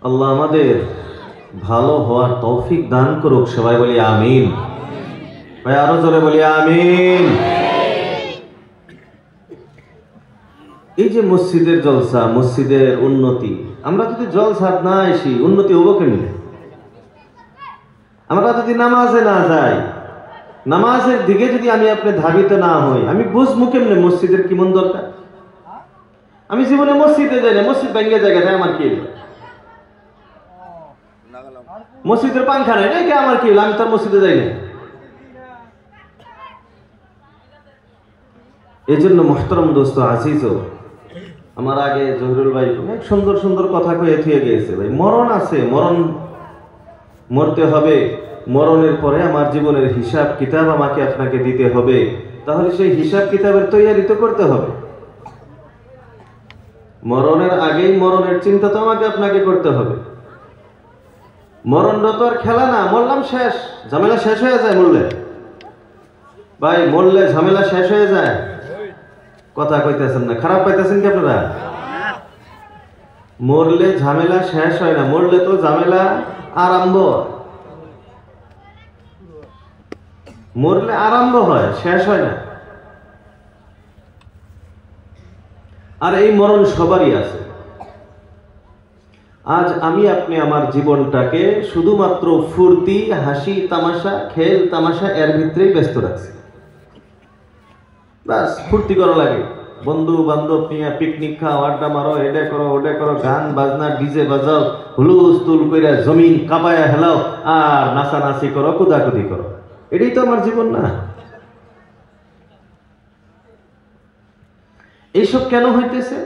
আল্লাহ আমাদের ভালো হওয়ার তৌফিক দান করুক। সবাই বলি আমিন। ভাই আরো জোরে বলি আমিন। এই যে মসজিদের জলসা, মসজিদের উন্নতি, আমরা যদি জলসাত না আসি উন্নতি হবো কেমনে? আমরা যদি নামাজে না যাই, নামাজের দিকে যদি আমি আপনি ধাবিত না হই, আমি বুঝবো কেমনে মসজিদের কি মন দরকার? আমি জীবনে মসজিদে যাই না, মসজিদ ভেঙে জায়গায় আমার কি? মসজিদের পাংখা নেই নাকি আমার কি? আমি তার মসজিদে যাই না। এই জন্য মোহতরম দোস্ত আজিজ, আমার আগে জহুরুল ভাই অনেক সুন্দর সুন্দর কথা কয়ে থুয়ে গিয়েছে। ভাই মরণ আছে, মরণ মরতে হবে, মরণের পরে আমার জীবনের হিসাব কিতাব আমাকে আপনাকে দিতে হবে। তাহলে সেই হিসাব কিতাবের তৈরি তো করতে হবে। মরণের আগেই মরণের চিন্তা তো আমাকে আপনাকে করতে হবে। মরণটা তো আর খেলা না, মরলাম শেষ, ঝামেলা শেষ হয়ে যায়। মরলে ভাই, মরলে ঝামেলা শেষ হয়ে যায়। কথা কইতেছেন না, খারাপ পাইতেছেন কি আপনারা? মরলে ঝামেলা শেষ হয় না, মরলে তো ঝামেলা আরম্ভ। মরলে আরম্ভ হয়, শেষ হয় না। আর এই মরণ সবারই আছে। আজ আমি আপনি আমার জীবনটাকে শুধুমাত্র ফুর্তি, হাসি তামাশা, খেল তামাশা এর ভিতরেই ব্যস্ত রাখছি। বাস ফুর্তি করা লাগে, বন্ধু বান্ধব নিয়ে পিকনিক খাও, আড্ডা মারো, এটা করো ওটা করো, গান বাজনা ডিজে বাজাও, হুলুস্থুল করে জমিন কাঁপায়া হেলাও, আর নাচানাচি করো, কুদাকুদি করো। এটাই তো আমার জীবন না? এইসব কেন হইতেছে?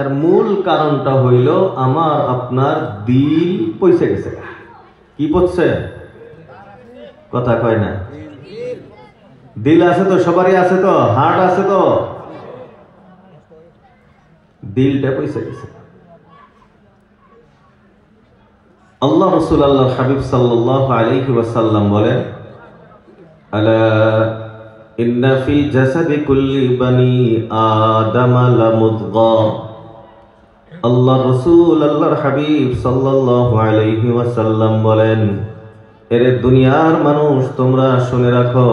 এর মূল কারণটা হইল আমার আপনার দিল পয়সা গেছে। কি পড়ছে? কথা কয় না। দিল আছে তো, সবারই আছে তো, হার্ট আছে তো, দিলটা পয়সা গেছে। আল্লাহ রাসূল আল্লাহর হাবিব সাল্লাল্লাহু আলাইহি ওয়াসাল্লাম বলেন, আলা ইন্না ফি জাসাদি কুল্লি বানি আদম লামুদগা। আল্লাহ রাসূল আল্লাহর হাবিব সাল্লাল্লাহু আলাইহি ওয়াসাল্লাম বলেন, এরে দুনিয়ার মানুষ তোমরা শুনে রাখো,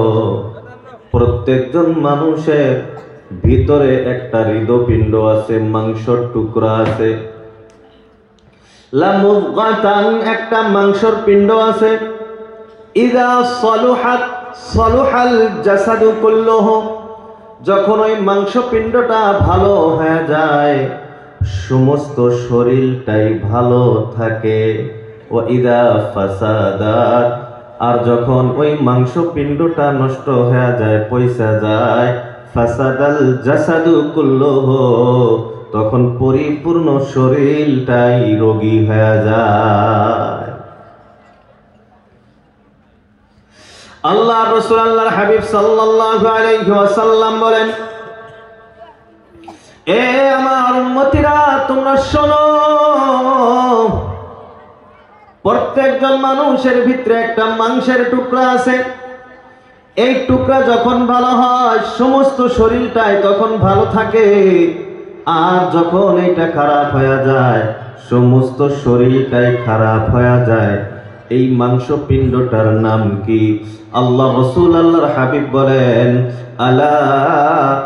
প্রত্যেকজন মানুষের ভিতরে একটা হৃদপিণ্ড আছে, মাংসর টুকরা আছে। লামুদগাতান, একটা মাংসর পিণ্ড আছে। ইযা সালুহাত সালুহাল জাসাদু কুল্লুহু, যখন ওই মাংস পিণ্ডটা ভালো হয়ে যায় সমস্ত শরীরটাই ভালো থাকে। ওয়া ইযা ফাসাদাত, আর যখন ওই মাংস পিণ্ডটা নষ্ট হয়ে যায়, পয়সা যায়, ফাসাদাল জাসাদু কুল্লুহু, তখন পরিপূর্ণ শরীরটাই রোগী হয়ে যায়। আল্লাহ রাসূল আল্লাহর হাবিব সাল্লাল্লাহু আলাইহি ওয়াসাল্লাম বলেন, এ আমার উম্মতিরা তোমরা শোনো, প্রত্যেকজন মানুষের ভিতরে একটা মাংসের টুকরা আছে। এই টুকরা যখন ভালো হয় সমস্ত শরীরটাই তখন ভালো থাকে, আর যখন এটা খারাপ হয়ে যায় সমস্ত শরীরটাই খারাপ হয়ে যায়। এই মাংস পিণ্ডটার নাম কি? আল্লাহ রাসূল আল্লাহর হাবিব বলেন, আলা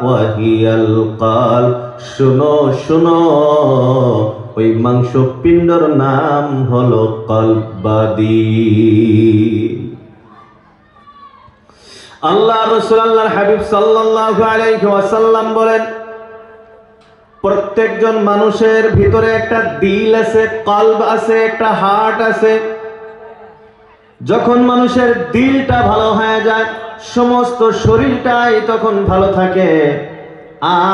ওয়াহিয়াল কলব, শুনো শুনো, ওই মাংস পিণ্ডর নাম হলো কলবাদি। আল্লাহ রাসূল আল্লাহর হাবিব সাল্লাল্লাহু আলাইহি ওয়াসাল্লাম বলেন, প্রত্যেকজন মানুষের ভিতরে একটা দিল আছে, কলব আছে, একটা হার্ট আছে। যখন মানুষের দিলটা ভালো হয়ে যায় সমস্ত শরীরটাই তখন ভালো থাকে,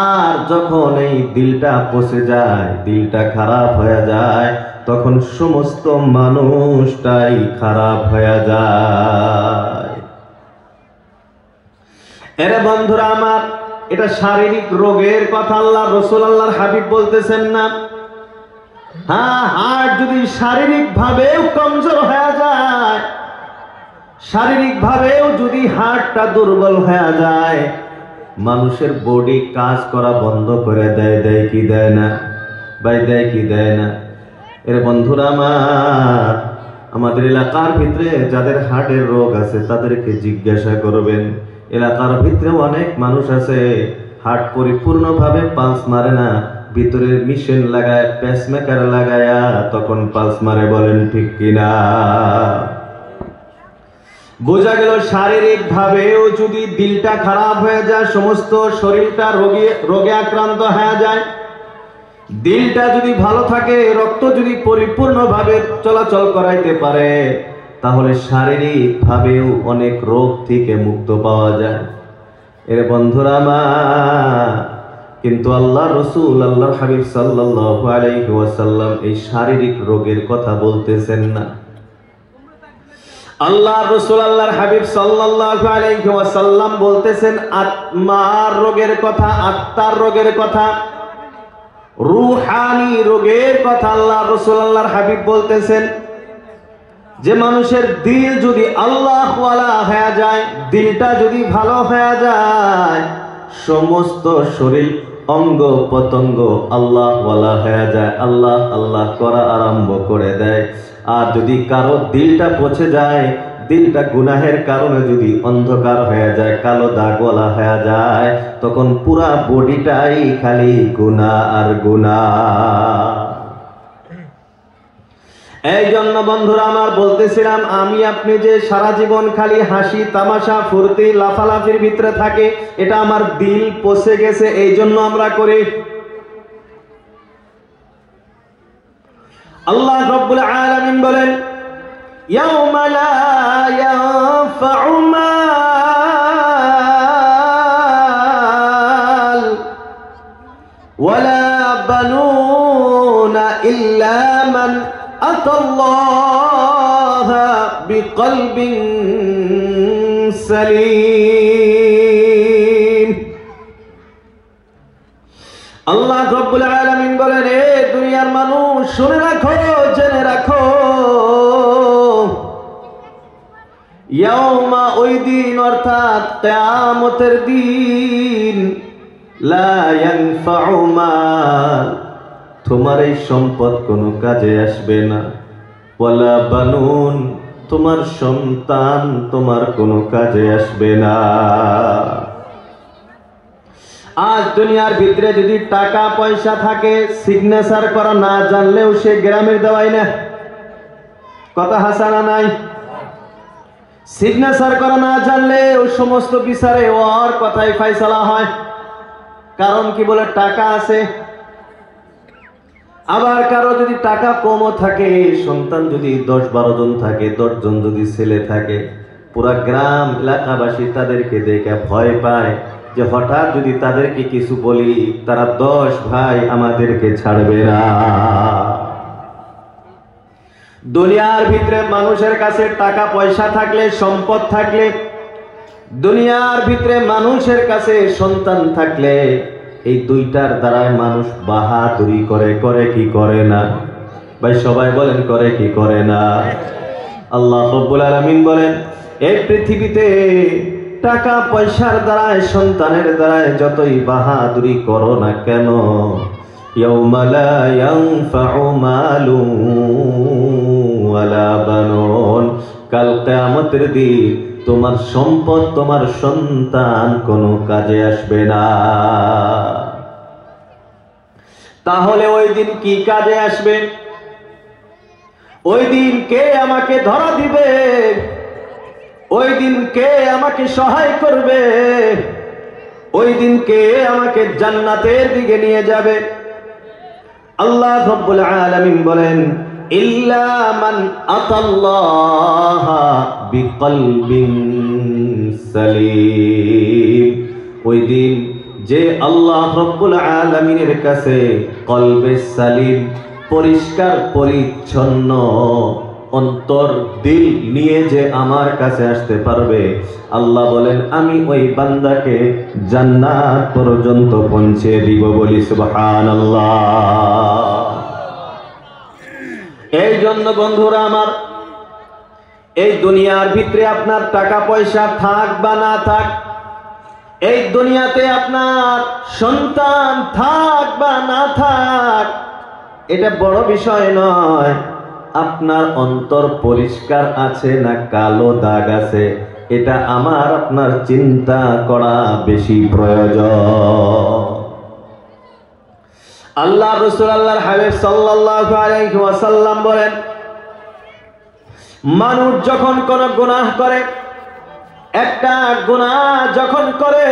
আর যখন এই দিলটা পচে যায়, দিলটা খারাপ হয়ে যায়, তখন সমস্ত মানুষটাই খারাপ হয়ে যায়। এরে বন্ধুরা আমার, এটা শারীরিক রোগের কথা আল্লাহ রাসূল আল্লাহর হাবিব বলতেছেন না। হ্যাঁ, হার্ট যদি শারীরিক ভাবেও কমজোর হয়ে যায়, শারীরিক ভাবেও যদি হার্টটা দুর্বল হয়ে যায়, মানুষের বডি কাজ করা বন্ধ করে দেয়। দেয় কি দেয় না ভাই? দেয় কি দেয় না? এর বন্ধুরা আমাদের এলাকার ভিতরে যাদের হার্টের রোগ আছে তাদেরকে জিজ্ঞাসা করবেন। এলাকার ভিতরে অনেক মানুষ আছে হার্ট পরিপূর্ণভাবে পালস মারে না, ভিতরে মেশিন লাগায়, পেসমেকার লাগায়া তখন পালস মারে। বলেন ঠিক কিনা? বোঝা গেল শারীরিক ভাবেও যদি দিলটা খারাপ হয়ে যায়, সমস্ত শরীরটা রোগে আক্রান্ত হয়ে যায়। দিলটা যদি ভালো থাকে, রক্ত যদি পরিপূর্ণভাবে চলাচল করাইতে পারে, তাহলে শারীরিক ভাবেও অনেক রোগ থেকে মুক্ত পাওয়া যায়। এর বন্ধুরা কিন্তু আল্লাহ রসুল, আল্লাহর হাবিব সাল্লাল্লাহু আলাইহি ওয়াসাল্লাম এই শারীরিক রোগের কথা বলতেছেন না। আল্লাহ রসুল, আল্লাহর হাবিব সাল্লাল্লাহু আলাইহি ওয়াসাল্লাম বলতেছেন আত্মার রোগের কথা, আত্মার রোগের কথা, রূহানি রোগের কথা আল্লাহ রসুল, আল্লাহর হাবিব বলতেছেন যে মানুষের দিল যদি আল্লাহ ওয়ালা হয়ে যায়, দিলটা যদি ভালো হয়ে যায়, সমস্ত শরীর অঙ্গ পতঙ্গ আল্লাহ ওয়ালা হয়ে যায়, আল্লাহ আল্লাহ করা আরম্ভ করে দেয়। আর যদি কারো দিলটা পচে যায়, দিলটা গুনাহের কারণে যদি অন্ধকার হয়ে যায়, কালো দাগওয়ালা হয়ে যায়, তখন পুরা বডিটাই খালি গুনাহ আর গুনাহ। এই জন্য বন্ধুরা আমার বলতেছিলাম, আমি আপনি যে সারা জীবন খালি হাসি তামাশা ফুর্তি লাফালাফির ভিতরে থাকে, এটা আমার দিল পচে গেছে, এই জন্য আমরা করি। আল্লাহ রাব্বুল আলামিন বলেন ইয়াউমা লা ইয়ানফাউ মাল ওয়ালা বানুনা ইল্লা মান আতাল্লাহা বিকলবিন সালিম। আল্লাহ রাব্বুল আলামিন বলেন, এ দুনিয়ার মানুষ শুনে রাখো, জেনে রাখো, ইয়াউমা ওই দিন, অর্থাৎ কিয়ামতের দিন, লা ইয়ানফাউ মাল, তোমার এই সম্পদ কোনো কাজে আসবে না, ওয়ালা বানুন, তোমার সন্তান তোমার কোনো কাজে আসবে না। আজ দুনিয়ার ভিতরে যদি টাকা পয়সা থাকে, সিগনেচার করা না জানলেও সে গ্রামের দেওয়াই না, কথা হাসানা নাই? সিগনেচার করা না জানলে ওই সমস্ত বিচারে ওর কথাই ফয়সালা হয়। কারণ কি? বলে টাকা আছে। আবার কারো যদি টাকা কমও থাকে, সন্তান যদি 10-12 জন থাকে, 10 জন যদি ছেলে থাকে, পুরা গ্রাম এলাকাবাসী তাদেরকে দেখে ভয় পায় যে হঠাৎ যদি তাদেরকে কিছু বলি, তারা 10 ভাই আমাদেরকে ছাড়বে না। দুনিয়ার ভিতরে মানুষের কাছে টাকা পয়সা থাকলে, সম্পদ থাকলে, দুনিয়ার ভিতরে মানুষের কাছে সন্তান থাকলে, এই দুইটার দ্বারা মানুষ বাহাদুরি করে, করে কি করে না? ভাই সবাই বলেন, করে কি করে না? আল্লাহ রাব্বুল আলামিন বলেন, এই পৃথিবীতে টাকা পয়সার দ্বারায়, সন্তানের দ্বারায় যতই বাহাদুরি করো না কেন, ইয়াউমা লা ইয়ানফাউ মালুন ওয়ালা বানুন, কাল কিয়ামতের দিন তোমার সম্পদ, তোমার সন্তান কোনো কাজে আসবে না। তাহলে ওই দিন কি কাজে আসবে? ওই দিন কে আমাকে ধরা দিবে? ওই দিন কে আমাকে সহায় করবে? ওই দিন কে আমাকে জান্নাতের দিকে নিয়ে যাবে? আল্লাহ রাব্বুল আলামিন বলেন, ইল্লা মান আতাল্লাহা বিকলবিন সালিম, ওই দিন যে আল্লাহ রাব্বুল আলামিনের কাছে কলবে সালিম, পরিষ্কার পরিচ্ছন্ন অন্তর, দিল নিয়ে যে আমার কাছে আসতে পারবে, আল্লাহ বলেন আমি ওই বান্দাকে জান্নাত পর্যন্ত পৌঁছে দিব। বলি সুবহানাল্লাহ। এই জন্য বন্ধুরা আমার, এই দুনিয়ার ভিতরে আপনার টাকা পয়সা থাক বা না থাক, এই দুনিয়াতে আপনার সন্তান থাক বা না থাক, এটা বড় বিষয় নয়। আপনার অন্তর পরিষ্কার আছে না কালো দাগ আছে, এটা আমার আপনার চিন্তা করা বেশি প্রয়োজন। আল্লাহ রাসূল আল্লাহর হাবিব সাল্লাল্লাহু আলাইহি ওয়াসাল্লাম বলেন, মানুষ যখন কোন গুনাহ করে, একটা গুনাহ যখন করে,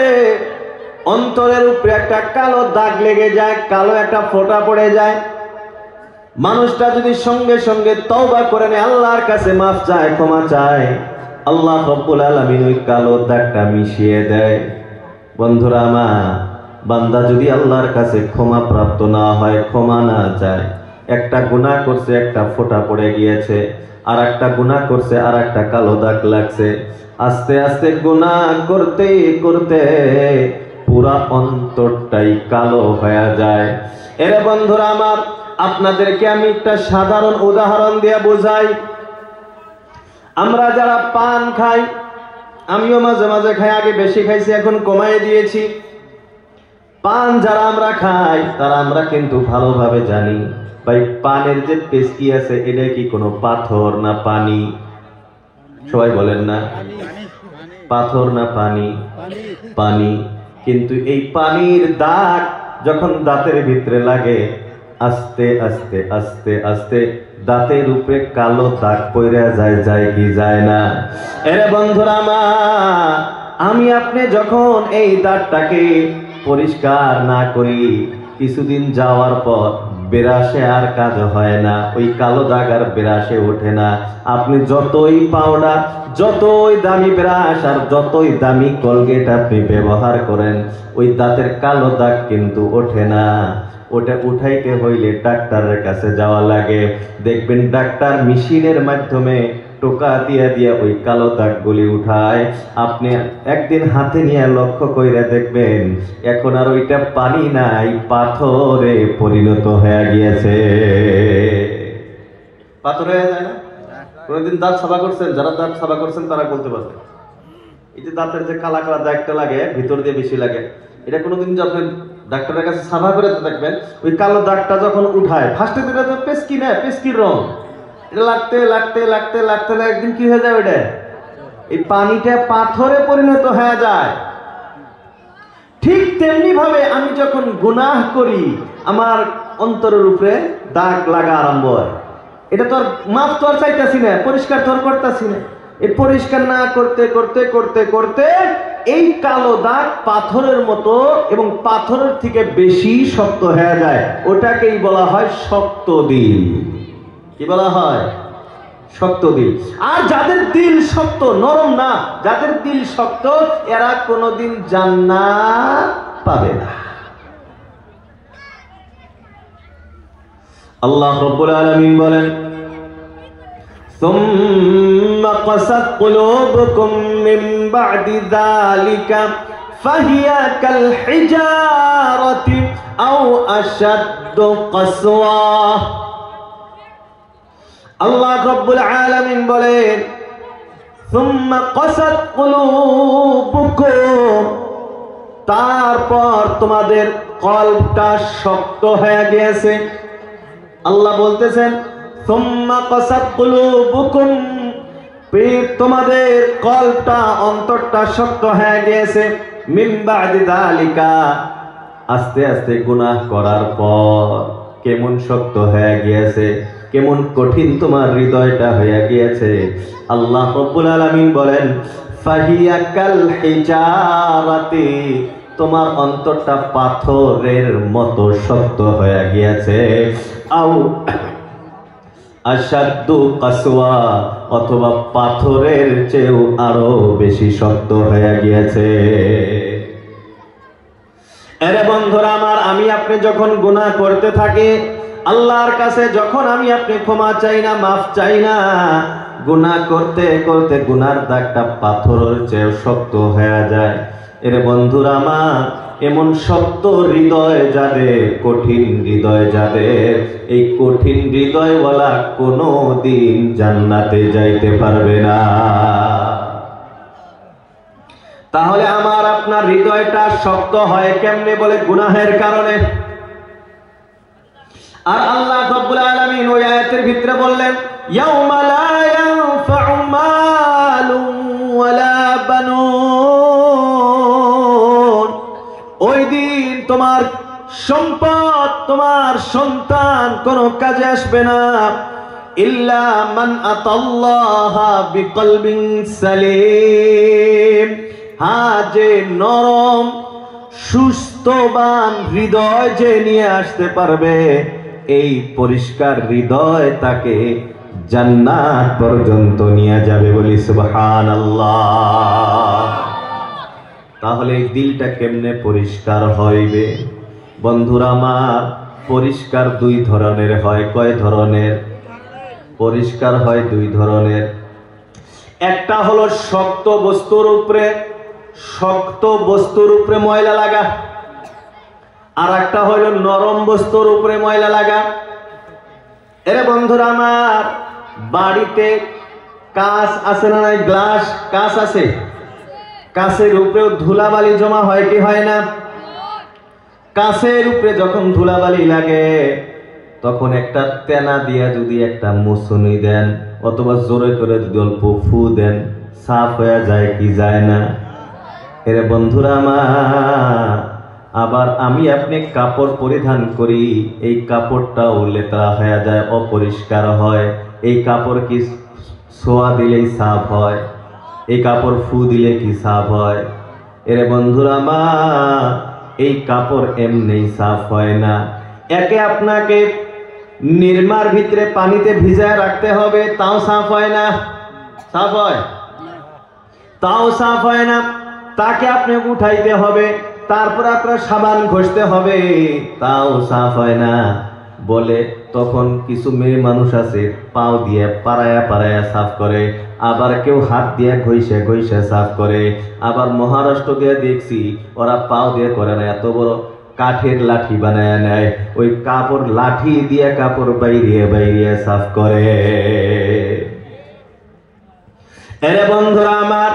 অন্তরের উপরে একটা কালো দাগ লেগে যায়, কালো একটা ফোঁটা পড়ে যায়। মানুষটা যদি সঙ্গে সঙ্গে তওবা করে নেয়, আল্লাহর কাছে মাফ চায়, ক্ষমা চায়, আল্লাহ রাব্বুল আলামিন ওই কালো দাগটা মিশিয়ে দেয়। বন্ধুরা আমার, বান্দা যদি আল্লাহর কাছে ক্ষমা প্রাপ্ত না হয়, ক্ষমা না চায়, একটা গুনাহ করছে, একটা ফোঁটা পড়ে গিয়েছে, আর একটা গুনাহ করছে, আর একটা কালো দাগ লাগছে, আস্তে আস্তে গুনাহ করতে করতে পুরা অন্তরটাই কালো হয়ে যায়। এরে বন্ধুরা আমার, আপনাদেরকে আমি একটা সাধারণ উদাহরণ দিয়ে বোঝাই। আমরা যারা পান খাই, আমিও মাঝে মাঝে খাই, আগে বেশি খাইছি, এখন কমাই দিয়েছি। পান যারা আমরা খাই, তারা আমরা কিন্তু ভালোভাবে জানি ভাই পানের যে পেস্কি আছে, এটা কি কোনো পাথর না পানি? সবাই বলেন না, পাথর না পানি? পানি। কিন্তু এই পানির দাগ যখন দাঁতের ভিতরে লাগে, আস্তে আস্তে আস্তে আস্তে দাঁতের উপরে কালো দাগ পড়ে যায়, যায় কি যায় না? এরে বন্ধুরা আমার, আমি আপনি যখন এই দাগটাকে পরিষ্কার না করি, কিছুদিন যাওয়ার পর বেরাসে আর কাজ হয় না, ওই কালো দাগ আর বেরাসে ওঠে না। আপনি যতই পাউডার, যতই দামি ব্রাশ আর যতই দামি কলগেট আপনি ব্যবহার করেন, ওই দাঁতের কালো দাগ কিন্তু ওঠে না। ওটা উঠাইতে হইলে ডাক্তারের কাছে যাওয়া লাগে। দেখবেন ডাক্তার মেশিনের মাধ্যমে টোকা দিয়া দিয়া ওই কালো দাগগুলি উঠায়। আপনি একদিন হাতে নিয়ে লক্ষ্য কইরা দেখবেন, এখন আর ওইটা পানি নাই, পাথরে পরিণত হয়ে গিয়েছে। পাথর হয়ে যায় না? কোনদিন দাঁত সাফা করছেন? যারা দাঁত সাফা করছেন তারা বলতে পারবে। এই যে দাঁতের যে কালা কালা দাগটা লাগে, ভিতর দিয়ে বেশি লাগে, এটা কোনোদিন যখন ডাক্তারের কাছে সাফা করে দেখবেন, ওই কালো দাগটা যখন উঠায়, ফার্স্টে দিলে তো পেস্কি না, পেস্কির রং, এটা লাগতে লাগতে লাগতে লাগতে একদিন কি হয়ে যায়, ওইটা এই পানিটা পাথরে পরিণত হয়ে যায়। ঠিক তেমনি ভাবে আমি যখন গুনাহ করি, আমার অন্তরের উপরে দাগ লাগা আরম্ভ হয়। এটা তো আর মাফ তো আর চাইতেছি না, পরিষ্কার তো আর করতেছি না। এই পরিষ্কার না করতে করতে করতে করতে এই কালো দাগ পাথরের মতো এবং পাথরের থেকে বেশি শক্ত হয়ে যায়। ওটাকেই বলা হয় শক্ত দিল। কি বলা হয়? শক্ত দিল। আর যাদের দিল শক্ত, নরম না, যাদের দিল শক্ত, এরা কোনোদিন জান্নাত পাবে না। আল্লাহ রাব্বুল আলামিন বলেন, সুম্মা কাসাত কুলুবুকুম মিন বা'দি যালিকা ফাহিয়া কাল হিজারাতি আও আশাদ্দু কাসওয়া। আল্লাহ রাব্বুল আলামিন বলেন, সুম্মা কাসাত কুলুবুকুম, তারপর তোমাদের কলবটা শক্ত হয়ে গিয়েছে। আল্লাহ বলতেছেন, সুম্মা কাসাত কুলুবুকুম, তোমাদের কলবটা, অন্তরটা শক্ত হয়ে গিয়েছে। মিন বা'দি যালিকা, আস্তে আস্তে গুনাহ করার পর কেমন শক্ত হয়ে গিয়েছে, কেমন কঠিন তোমার হৃদয়টা হয়ে গিয়েছে। আল্লাহ রাব্বুল আলামিন বলেন, ফাহিয়া কাল হিজারাতি, তোমার অন্তরটা পাথরের মতো শক্ত হয়ে গিয়েছে। আও আশাদ্দু কাসওয়া, অথবা পাথরের চেয়েও আরো বেশি শক্ত হয়ে গিয়েছে। এরে বন্ধুরা আমার, আমি আপনি যখন গুনাহ করতে থাকি, আল্লাহর কাছে যখন আমি আপনি ক্ষমা চাই না, মাফ চাই না, গুনাহ করতে করতে গুনার দাগটা পাথরের চেয়ে শক্ত হয়ে যায়। এরে বন্ধুরা আমার, এমন শক্ত হৃদয় যাদের, কঠিন হৃদয় যাদের, এই কঠিন হৃদয়ওয়ালা কোনো দিন জান্নাতে যাইতে পারবে না। তাহলে আমার আপনার হৃদয়টা শক্ত হয় কেমনে? বলে গুনাহের কারণে। আর আল্লাহ রাব্বুল আলামিন ওই আয়াতের ভিতরে বললেন, ইয়াউমা লা ইয়ানফাউ মালুন ওয়ালা বানুন, ওই দিন তোমার সম্পদ, তোমার সন্তান কোনো কাজে আসবে না, ইল্লা মান আতাল্লাহা বিকলবিন সালিম, যে নরম সুস্থবান হৃদয় যে নিয়ে আসতে পারবে, এই পরিষ্কার হৃদয় তাকে জান্নাত পর্যন্ত নিয়ে যাবে। বলি সুবহানাল্লাহ। তাহলে এই দিলটা কেমনে পরিষ্কার হইবে? বন্ধুরা আমার, পরিষ্কার দুই ধরনের হয়। কয় ধরনের? পরিষ্কার হয় দুই ধরনের। একটা হলো শক্ত বস্তুর উপরে ময়লা লাগা, আর একটা হলো নরম বস্তুর উপরে ময়লা লাগা। এরে বন্ধুরা আমার, বাড়িতে কাঁচ আছে না নাই? গ্লাস কাঁচ আছে, কাঁচের উপরেও ধুলাবালি জমা হয় কি হয় না? কাঁচের উপরে যখন ধুলাবালি লাগে, তখন একটা তেনা দিয়া যদি একটা মুছুনি দেন, অথবা জোরে করে যদি অল্প ফু দেন, সাফ হয়ে যায় কি যায় না? এরে বন্ধুরা আমার, আবার আমি আপনি কাপড় পরিধান করি, এই কাপড়টাও লেতরা হয়ে যায়, অপরিষ্কার হয়। এই কাপড় কি ছোঁয়া দিলেই সাফ হয়? এই কাপড় ফু দিলে কি সাফ হয়? এরে বন্ধুরা আমার, এই কাপড় এমনি সাফ হয় না। একে আপনাকে নির্মার ভিতরে পানিতে ভিজায় রাখতে হবে, তাও সাফ হয় না। সাফ হয়? তাও সাফ হয় না। তাকে আপনি উঠাইতে হবে, তারপর আপনার সাবান ঘষতে হবে, তাও সাফ হয় না। বলে তখন কিছু মেয়ে মানুষ আছে পাও দিয়ে পাড়ায়া সাফ করে, আবার কেউ হাত দিয়ে ঘষে সাফ করে। আবার মহারাষ্ট্র দিয়ে দেখছি ওরা পাও দিয়ে করে না, এত বড় কাঠের লাঠি বানায় নেয়, ওই কাপড় লাঠি দিয়ে কাপড় বাইরিয়ে সাফ করে। এরে বন্ধুরা আমার,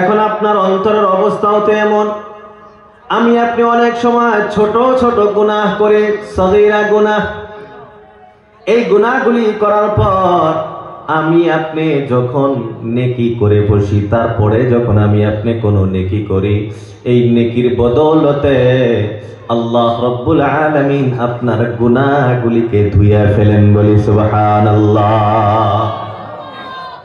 এখন আপনার অন্তরের অবস্থাও তো এমন। আমি আপনি অনেক সময় ছোট ছোট গুনাহ করে, সগীরা গুনাহ, এই গুনাহগুলি করার পর আমি আপনি যখন নেকি করে বসি, তারপরে যখন আমি আপনি কোনো নেকি করি, এই নেকির বদৌলতে আল্লাহ রব্বুল আলামিন আপনার গুনাহগুলিকে ধুইয়া ফেলেন। বলি সুবহানাল্লাহ।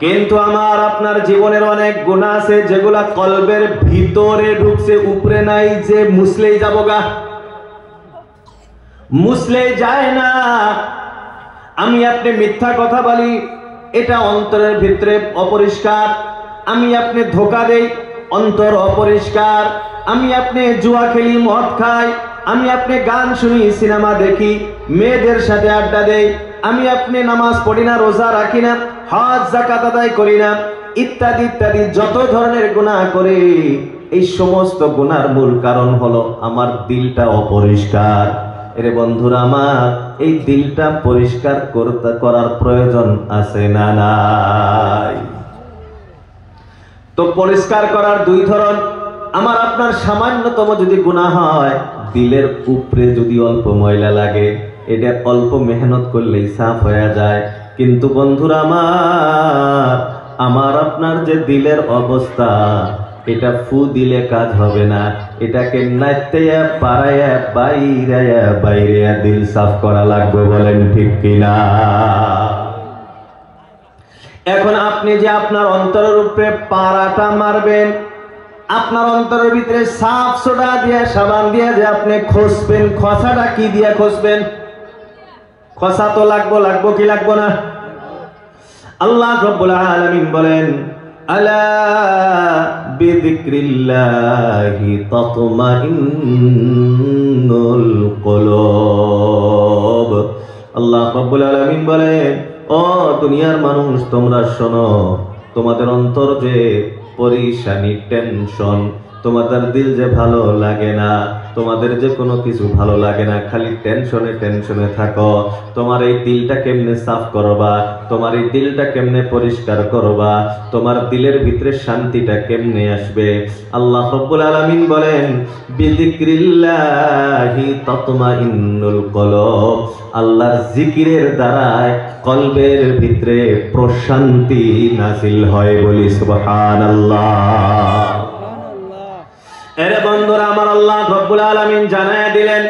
কিন্তু আমার আপনার জীবনের অনেক গুনাহ আছে যেগুলা কলবের ভিতরে ঢুকছে, উপরে নাই, যে মুছলেই যাব গা, মুছলেই যায় না। আমি আপনি মিথ্যা কথা বলি, এটা অন্তরের ভিতরে অপরিষ্কার। আমি আপনি ধোঁকা দেই, অন্তর অপরিষ্কার। আমি আপনি জুয়া খেলি, মদ খাই, আমি আপনি গান শুনি, সিনেমা দেখি, মেয়েদের সাথে আড্ডা দেই, আমি আপনি নামাজ পড়ি না, রোজা রাখি না, হজ যাকাত আদায় করি না, ইত্যাদি ইত্যাদি যত ধরনের গুনাহ করে, এই সমস্ত গুনার মূল কারণ হলো আমার দিলটা অপরিষ্কার। এরে বন্ধুরা আমার, এই দিলটা পরিষ্কার করার প্রয়োজন আছে না নাই? তো পরিষ্কার করার দুই ধরন। আমার আপনার সামান্যতম যদি গুনাহ হয়, দিলের উপরে যদি অল্প ময়লা লাগে, এটা অল্প মেহনত করলেই সাফ হয়ে যায়। কিন্তু বন্ধুরা আমার আপনার যে দিলের অবস্থা, এটা ফু দিলে কাজ হবে না, এটাকে নাইতেয়া পাড়ায়া বাইরে দিল সাফ করা লাগবে। বলেন ঠিক কিনা? এখন আপনি যে আপনার অন্তরের উপরে পাড়াটা মারবেন, আপনার অন্তরের ভিতরে সাফ সোডা দিয়ে, সাবান দিয়ে যে আপনি খসবেন, খসাটা কি দিয়ে খসবেন? খসা তো লাগবো কি লাগবো না? আল্লাহ রাব্বুল আলামিন বলেন, আলা বিযিকরিল্লাহি তাতমাইন্নুল কুলুব। আল্লাহ রাব্বুল আলামিন বলেন, ও দুনিয়ার মানুষ, তোমরা শোনো, তোমাদের অন্তর যে পরিশানি, টেনশন, তোমাদের দিল যে ভালো লাগে না, তোমাদের যে কোনো কিছু ভালো লাগে না, খালি টেনশনে টেনশনে থাকো। তোমার এই দিলটা কেমনে সাফ করবা, তোমার এই দিলটা কেমনে পরিষ্কার করবা, তোমার দিলের ভিতরে শান্তিটা কেমনে আসবে? আল্লাহ রাব্বুল আলামিন বলেন বিযিক্রিল্লাহি তাতমাইন্নুল কলব, আল্লাহর জিকিরের দ্বারায় কলবের ভিতরে প্রশান্তি নাযিল হয়। বলি সুবহানাল্লাহ। এরে বন্ধুরা আমার, আল্লাহ রাব্বুল আলামিন জানায়া দিলেন,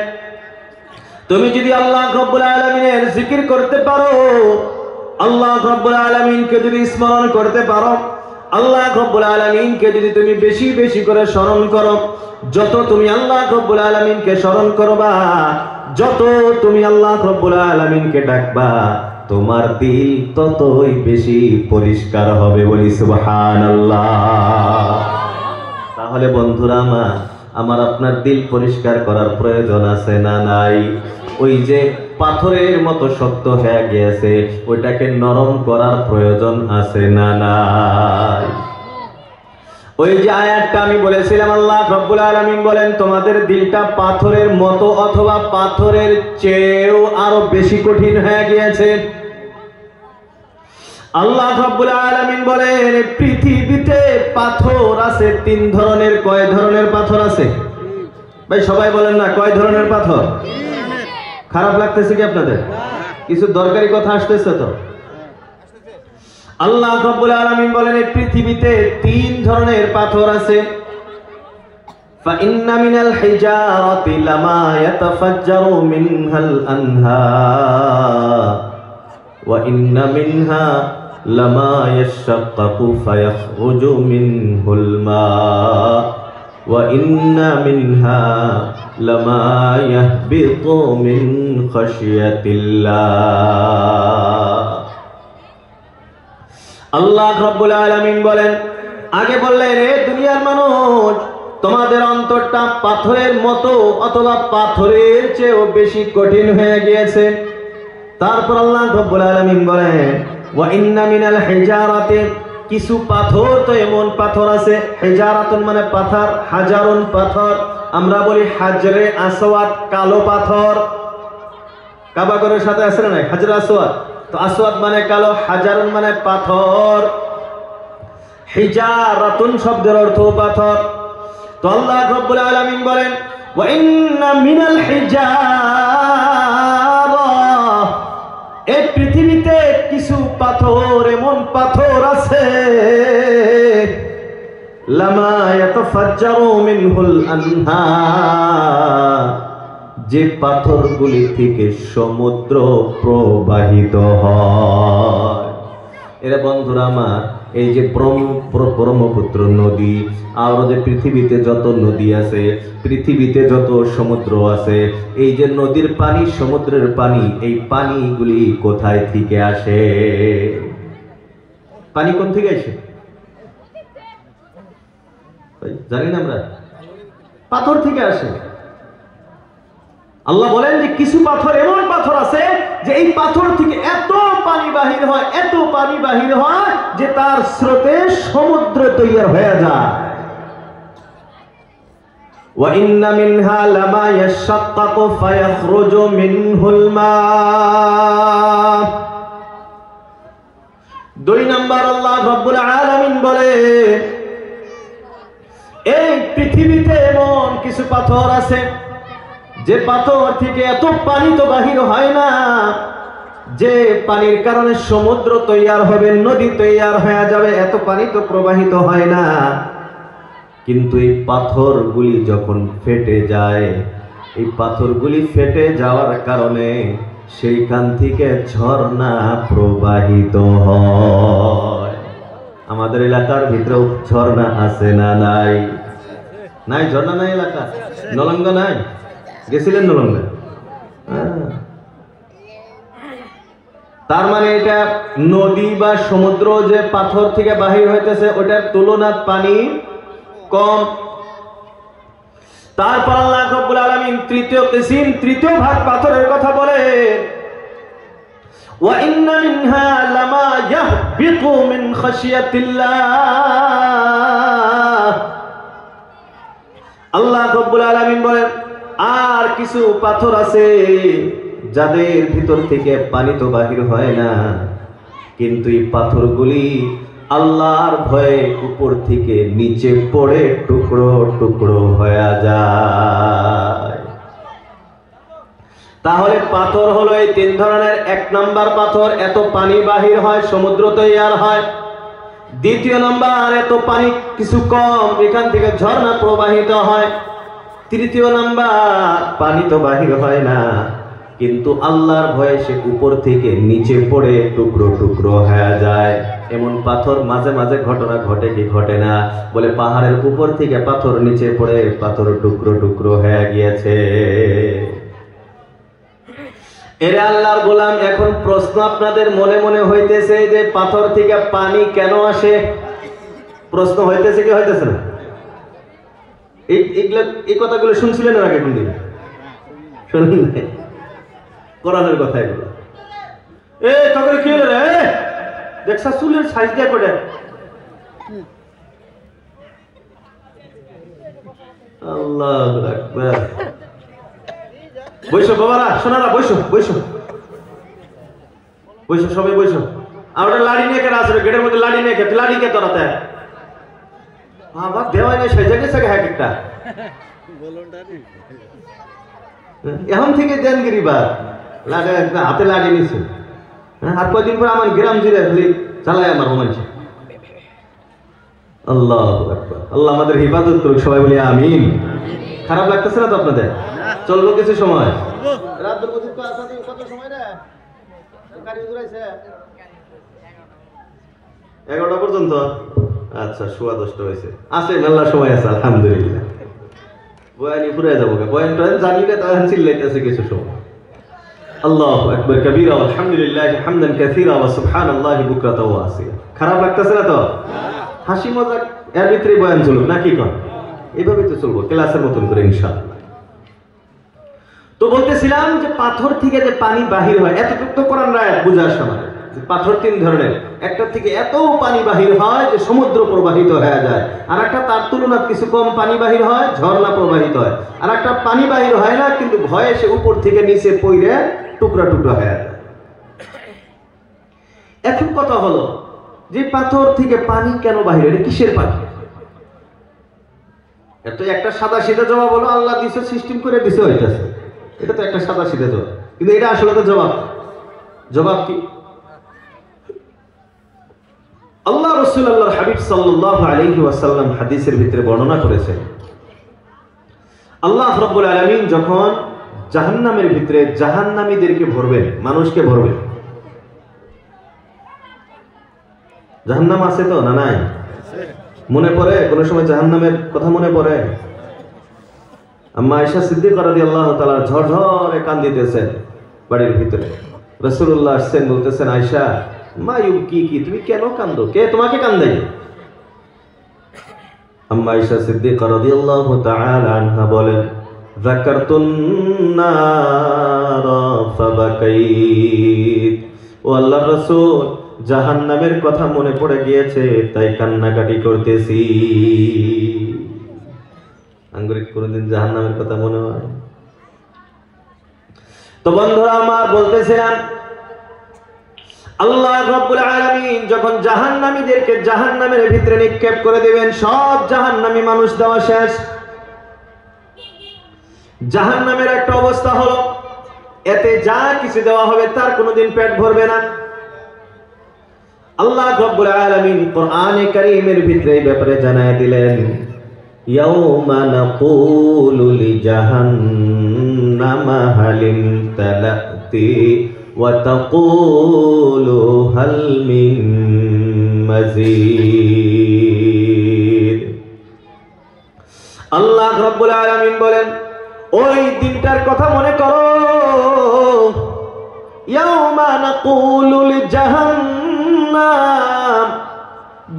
তুমি যদি আল্লাহ রাব্বুল আলামিনের জিকির করতে পারো, আল্লাহ রাব্বুল আলামিনকে যদি স্মরণ করতে পারো, আল্লাহ রাব্বুল আলামিনকে যদি তুমি বেশি বেশি করে স্মরণ করো, যত তুমি আল্লাহ রাব্বুল আলামিনকে স্মরণ করবা, যত তুমি আল্লাহ রাব্বুল আলামিনকে ডাকবা, তোমার দিল ততই বেশি পরিষ্কার হবে। বলি সুবহানাল্লাহ। তাহলে বন্ধুরা আমার আপনার দিল পরিষ্কার করার প্রয়োজন আছে না নাই? ওই যে পাথরের মতো শক্ত হয়ে গিয়েছে, ওইটাকে নরম করার প্রয়োজন আছে না নাই? ওই যে আয়াতটা আমি বলেছিলাম, আল্লাহ রাব্বুল আলামিন বলেন তোমাদের দিলটা পাথরের মতো অথবা পাথরের চেয়েও আরো বেশি কঠিন হয়ে গিয়েছে। আল্লাহ রাব্বুল আলামিন বলেন পৃথিবীতে পাথর আছে তিন ধরনের। কয় ধরনের পাথর আছে ভাই? সবাই বলেন না, কয় ধরনের পাথর? খারাপ লাগতেছে কি আপনাদের? কিছু দরকারি কথা আসতেছে তো? আল্লাহ রাব্বুল আলামিন বলেন এই পৃথিবীতে তিন ধরনের পাথর আছে। فإن من الحجارة لما يتفجر منها الأنهار وإن منها لما يشقق فيخرج منه الماء وإن منها لما يهبط من خشية الله। আল্লাহ রাব্বুল আলামিন বলেন, আগে বললেন এ দুনিয়ার মানুষ, তোমাদের অন্তরটা পাথরের মতো অথবা পাথরের চেয়েও বেশি কঠিন হয়ে গিয়েছে। তারপর আল্লাহ রাব্বুল আলামিন বলেন ওয়া ইন্না মিনাল হিজারাতি, কিছু পাথর তো এমন পাথর আছে, হিজারাতুন মানে পাথর, হাজারুন পাথর, আমরা বলি হাজরে আসওয়াদ কালো পাথর। কাবা ঘরের সাথে আছে না হাজরে আসওয়াদ? তো আসওয়াদ মানে কালো, হাজারুন মানে পাথর, হিজারাতুন শব্দের অর্থ পাথর। তো আল্লাহ রাব্বুল আলামিন বলেন ওয়া ইন্না মিনাল হিজারা, এই পৃথিবীতে কিছু পাথর এমন পাথর আছে লামা ইয়াতাফাজ্জারু মিনহুল আনহার, যে পাথরগুলি থেকে সমুদ্র প্রবাহিত হয়। এরা বন্ধুরা আমার, এই যে ব্রহ্মপুত্র নদী, আর যে পৃথিবীতে যত নদী আছে, পৃথিবীতে যত সমুদ্র আছে, এই যে নদীর পানি, সমুদ্রের পানি, এই পানিগুলি কোথায় থেকে আসে? পানি কোন থেকে আসে জানি না আমরা? পাথর থেকে আসে। আল্লাহ বলেন যে কিছু পাথর এমন পাথর আছে যে এই পাথর থেকে এত পানি বাহির হয়, এত পানি বাহির হয় যে তার স্রোতে সমুদ্র তৈরি হয়ে যায়। ওয়া ইন্না মিনহা লামা ইয়াশাক্কাকু ফায়াখরুজু মিনহুল মা। দুই নাম্বার আল্লাহ রাব্বুল আলামিন বলে এই পৃথিবীতে এমন কিছু পাথর আছে যে পাথর থেকে এত পানি তো বাহির হয় না, যে পানির কারণে সমুদ্র তৈয়ার হবে, নদী তৈয়ার হয়ে যাবে, এত পানি তো প্রবাহিত হয় না। কিন্তু এই পাথরগুলি যখন ফেটে যায়, এই পাথরগুলি ফেটে যাওয়ার কারণে সেইখান থেকে ঝর্ণা প্রবাহিত হয়। আমাদের এলাকার ভিতরেও ঝর্ণা আছে না নাই? নাই? ঝর্ণা নাই এলাকা? নলঙ্গা নাই? গেছিলেন নলঙ্গা? তার মানে এটা নদী বা সমুদ্র যে পাথর থেকে বাহির হইতেছে ওটার তুলনায় পানি কম। তারপর আল্লাহ রাব্বুল আলামিন তৃতীয় কিসিম, তৃতীয় ভাগ পাথরের কথা বলে ওয়া ইন্না মিনহা লামা ইয়াহবিতু মিন খাশিয়াতিল্লাহ। আল্লাহ রাব্বুল আলামিন বলেন আর কিছু পাথর আছে যাদের ভিতর থেকে পানি তো বাহির হয় না, কিন্তু এই পাথরগুলি আল্লাহর ভয়ে উপর থেকে নিচে পড়ে টুকরো টুকরো হয়ে যায়। তাহলে পাথর হলো এই তিন ধরনের। এক নাম্বার পাথর, এত পানি বাহির হয়, সমুদ্র তৈয়ার হয়। দ্বিতীয় নাম্বার, এত পানি কিছু কম, এখান থেকে ঝর্ণা প্রবাহিত হয়। তৃতীয় নাম্বার, পানি তো বাহির হয় না, কিন্তু আল্লাহর ভয়ে সে উপর থেকে নিচে পড়ে টুকরো টুকরো হয়ে যায়। এমন পাথর মাঝে মাঝে ঘটনা ঘটে কি ঘটে না? বলে পাহাড়ের উপর থেকে পাথর নিচে পড়ে পাথর টুকরো টুকরো হয়ে গিয়েছে। এরে আল্লাহর গোলাম, এখন প্রশ্ন আপনাদের মনে মনে হইতেছে যে পাথর থেকে পানি কেন আসে? প্রশ্ন হইতেছে কি হইতেছে না? এই কথাগুলো শুনছিলেন আগে কোনদিন? শুনুন কোরআনের কথা এগুলো। তখন কি হলো রে? দেখছা চুলের সাইজ দিয়ে করে আল্লাহু আকবার। বৈশো বাবারা, সোনারা, বৈশো বৈশো বৈশো, সবাই বৈশো। আর ওটা লাড়ি নিয়ে কেন আসবে? গেটের মধ্যে লাড়ি নিয়ে খেতে, লাড়ি কে তোরাতে আবার দেওয়াই নাই, সেজে গেছে এক একটা। এখন থেকে দেন গিরিবা হাতে লাড়ি নিছে। আর কয়দিন পর আমার গ্রাম জুড়ে চালায় আমার মানুষ। আল্লাহ আল্লাহ আমাদের হিফাজত করুক, সবাই বলি আমিন। খারাপ লাগতেছে না তো আপনাদের? চলবো কিছু সময়। 11টা পর্যন্ত। আচ্ছা, 10:15 হয়েছে। আছে মেলা সময় আছে, আলহামদুলিল্লাহ। বয়ানি পুরে যাবো, বয়ান টয়ান জানি না, তখন চিল্লাইতেছে কিছু সময়। আল্লাহু আকবার কাবীরা আলহামদুলিল্লাহ হামদান কাসীরা ওয়া সুবহানাল্লাহি বুকরাতাও ওয়া আসীলা। খারাপ লাগতেছে না তো? হাসি মজাক এর ভিতরে বয়ান চলুক নাকি? কোন এইভাবেই তো চলবো, ক্লাসের মতন করে ইনশাআল্লাহ। তো বলতেছিলাম যে পাথর থেকে যে পানি বাহির হয়, এতটুকু তো কোরআন আয়াত বুঝার সময়। পাথর তিন ধরনের, একটা থেকে এত পানি বাহির হয় যে সমুদ্র প্রবাহিত হয়ে যায়, আর একটা তার তুলনায় কিছু কম পানি বাহির হয়, ঝর্ণা প্রবাহিত হয়, আর একটা পানি বাহির হয় না, কিন্তু ভয়ে সে উপর থেকে নিচে পড়ে টুকরা টুকরা হয়ে যায়। এখন কথা হলো যে পাথর থেকে পানি কেন বাহির হয়? কিসের পানি? এত একটা সাদা সিধা জবাব হলো আল্লাহ দিছে, সিস্টেম করে দিছে, হইতেছে। এটা তো একটা সাদা সিধা জবাব, কিন্তু এটা আসলে তো জবাব কি? আল্লাহ রাসূল আল্লাহর হাবিব সাল্লাল্লাহু আলাইহি ওয়াসাল্লাম হাদিসের ভিতরে বর্ণনা করেছেন, আল্লাহ রাব্বুল আলামিন যখন জাহান্নামের ভিতরে জাহান্নামীদেরকে ভরবেন, মানুষকে ভরবেন। জাহান্নাম আছে তো না নাই? মনে পড়ে কোন সময় জাহান্নামের কথা? মনে পড়ে? আম্মা আয়েশা সিদ্দিকা রাদিয়াল্লাহু তাআলা ঝরঝরে কাঁদিতেছেন বাড়ির ভিতরে। রাসূলুল্লাহ আসছেন, বলতেছেন, আয়েশা মা ইউবকি, তুমি কেন কাঁদো? কে তোমাকে কাঁদাই? আম্মা আয়েশা সিদ্দিকা রাদিয়াল্লাহু তাআলা আনহা বলেন, যাকারতুন নার ফাবাকাইত। ও আল্লাহর রাসূল, জাহান্নামের কথা মনে পড়ে গিয়েছে, তাই কান্নাকাটি করতেছি। আঙ্গুরিক কোনদিন জাহান্নামের কথা মনে হয়? তো বন্ধুরা আমার, বলতেছিলাম আল্লাহ রাব্বুল আলামিন যখন জাহান্নামীদেরকে জাহান্নামের ভিতরে নিক্ষেপ করে দিবেন, সব জাহান্নামী মানুষ দেওয়া শেষ। জাহান্নামের একটা অবস্থা হলো, এতে যা কিছু দেওয়া হবে তার কোনোদিন পেট ভরবে না। আল্লাহ রাব্বুল আলামিন কোরআনে কারীমের ভিতরে এই ব্যাপারে জানায় দিলেন, ইয়াউমা নাকুলু লিজাহান্নামা হালিম তালাতি ওয়া তাকুলু হাল মিন মাজিদ। আল্লাহ রাব্বুল আলামিন বলেন, ওই দিনটার কথা মনে করো, ইয়াউমা নাকুলু লিজাহান্নাম,